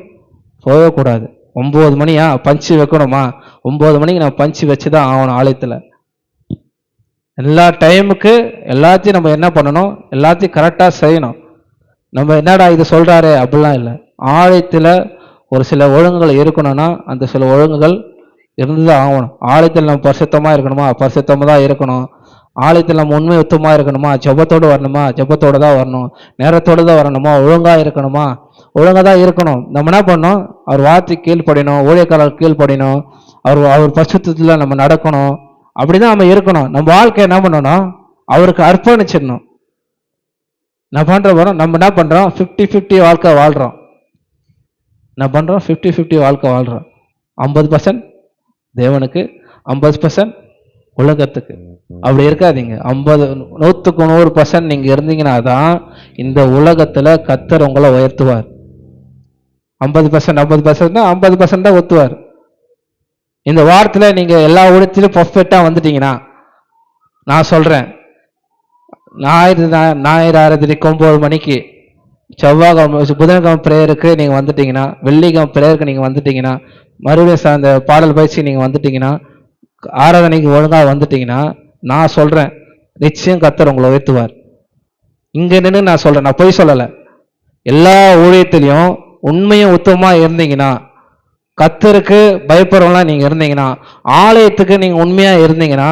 போகக்கூடாது. 9 மணியா பஞ்சு வைக்கணுமா, 9 மணிக்கு நம்ம பஞ்சு வச்சு தான் ஆகணும். ஆலயத்தில் எல்லா டைமுக்கு எல்லாத்தையும் நம்ம என்ன பண்ணணும், எல்லாத்தையும் கரெக்டாக செய்யணும். நம்ம என்னடா இது சொல்கிறாரு அப்படிலாம் இல்லை. ஆலயத்தில் ஒரு சில ஒழுங்குகள் இருக்கணும்னா அந்த சில ஒழுங்குகள் இருந்து தான் ஆகணும். ஆலயத்தில் நம்ம பரிசுத்தமாக இருக்கணுமா, பரிசுத்தமாக தான் இருக்கணும். ஆலயத்தில் நம்ம உண்மை உத்தமாக இருக்கணுமா, ஜெபத்தோடு வரணுமா, ஜெபத்தோடு தான் வரணும். நேரத்தோடு தான் வரணுமா, ஒழுங்காக இருக்கணுமா, ஒழுங்காக தான் இருக்கணும். நம்ம என்ன பண்ணணும், அவர் வார்த்தை கீழ்ப்படினோம், ஊழியக்காரர் கீழ்ப்படினோம், அவர் பரிசுத்தத்தில் நம்ம நடக்கணும். அப்படிதான் நம்ம இருக்கணும். நம்ம வாழ்க்கை என்ன பண்ணணும், அவருக்கு அர்ப்பணிச்சிடணும். நான் பண்ணுறோம், நம்ம என்ன பண்ணுறோம், 50-50 வாழ்க்கை வாழ்கிறோம். என்ன பண்ணுறோம், 50-50 வாழ்க்கை வாழ்கிறோம். 50% தேவனுக்கு, 50% உலகத்துக்கு. அப்படி இருக்காதீங்க. 100% நீங்கள் இருந்தீங்கன்னா தான் இந்த உலகத்தில் கர்த்தர் உங்களை உயர்த்துவார். 50% தான் ஒத்துவார். இந்த வாரத்தில் நீங்கள் எல்லா ஊழியத்திலும் பர்ஃபெக்டாக வந்துட்டீங்கன்னா, நான் சொல்கிறேன், ஞாயிறு ஆராதனைக்கு 9 மணிக்கு, செவ்வாய்க்கிழமை புதன்கிழமை பிரேயருக்கு நீங்கள் வந்துட்டீங்கன்னா, வெள்ளிக்கிழமை பிரேயருக்கு நீங்கள் வந்துட்டீங்கன்னா, மறுபடியும் அந்த பாடல் பயிற்சி நீங்கள் வந்துட்டீங்கன்னா, ஆராதனைக்கு ஒழுங்காக வந்துட்டீங்கன்னா, நான் சொல்கிறேன் நிச்சயம் கர்த்தர் உங்களை உயர்த்துவார். இங்கே நின்று நான் சொல்கிறேன், நான் பொய் சொல்லலை. எல்லா ஊழியத்திலையும் உண்மையும் உத்தமமாக இருந்தீங்கன்னா, கர்த்தருக்கு பயப்படுறவங்களாம் நீங்கள் இருந்தீங்கன்னா, ஆலயத்துக்கு நீங்கள் உண்மையாக இருந்தீங்கன்னா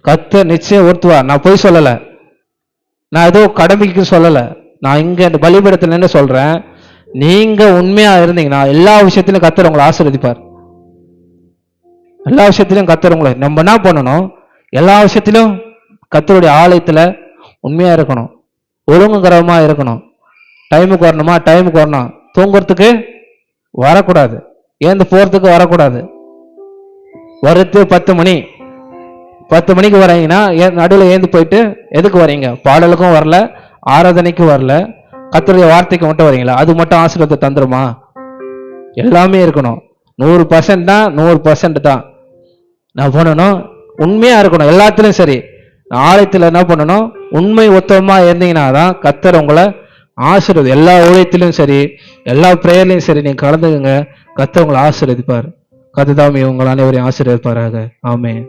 கர்த்தர் நிச்சயம் உயர்த்துவார். நான் பொய் சொல்லலை, நான் ஏதோ கடமைக்கு சொல்லலை. நான் இங்கே பலிபீடத்தில் நின்று சொல்கிறேன், நீங்கள் உண்மையாக இருந்தீங்கன்னா எல்லா விஷயத்திலும் கர்த்தர் உங்களை ஆசீர்வதிப்பார். எல்லா விஷயத்திலும் கர்த்தர் உங்களை, நம்ம என்ன பண்ணணும், எல்லா விஷயத்திலும் கர்த்தருடைய ஆலயத்தில் உண்மையாக இருக்கணும், ஒழுங்குகரமாக இருக்கணும். டைமுக்கு வரணுமா, டைமுக்கு வரணும். தூங்குறதுக்கு வரக்கூடாது, ஏந்து போகிறதுக்கு வரக்கூடாது. வருது 10 மணிக்கு வரீங்கன்னா நடுவில் ஏந்து போயிட்டு எதுக்கு வரீங்க, பாடலுக்கும் வரல, ஆராதனைக்கும் வரல, கர்த்தருடைய வார்த்தைக்கு மட்டும் வரீங்களா? அது மட்டும் ஆசீர்வாதத்தை தந்துருமா? எல்லாமே இருக்கணும். 100% தான், 100% தான். நான் போனணும், உண்மையா இருக்கணும் எல்லாத்துலயும் சரி. ஆலயத்துல என்ன பண்ணணும்? உண்மை உத்தமமா இருந்தீங்கன்னா தான் கர்த்தர் உங்களை ஆசீர்வதி. எல்லா ஊழியத்திலும் சரி, எல்லா பிரேயர்லையும் சரி நீங்க கலந்துக்குங்க. கர்த்தர் உங்களை ஆசீர்வதிப்பார். கர்த்தர் தாமே உங்கள் அனைவரையும் ஆசீர்வதிப்பாராக. ஆமென்.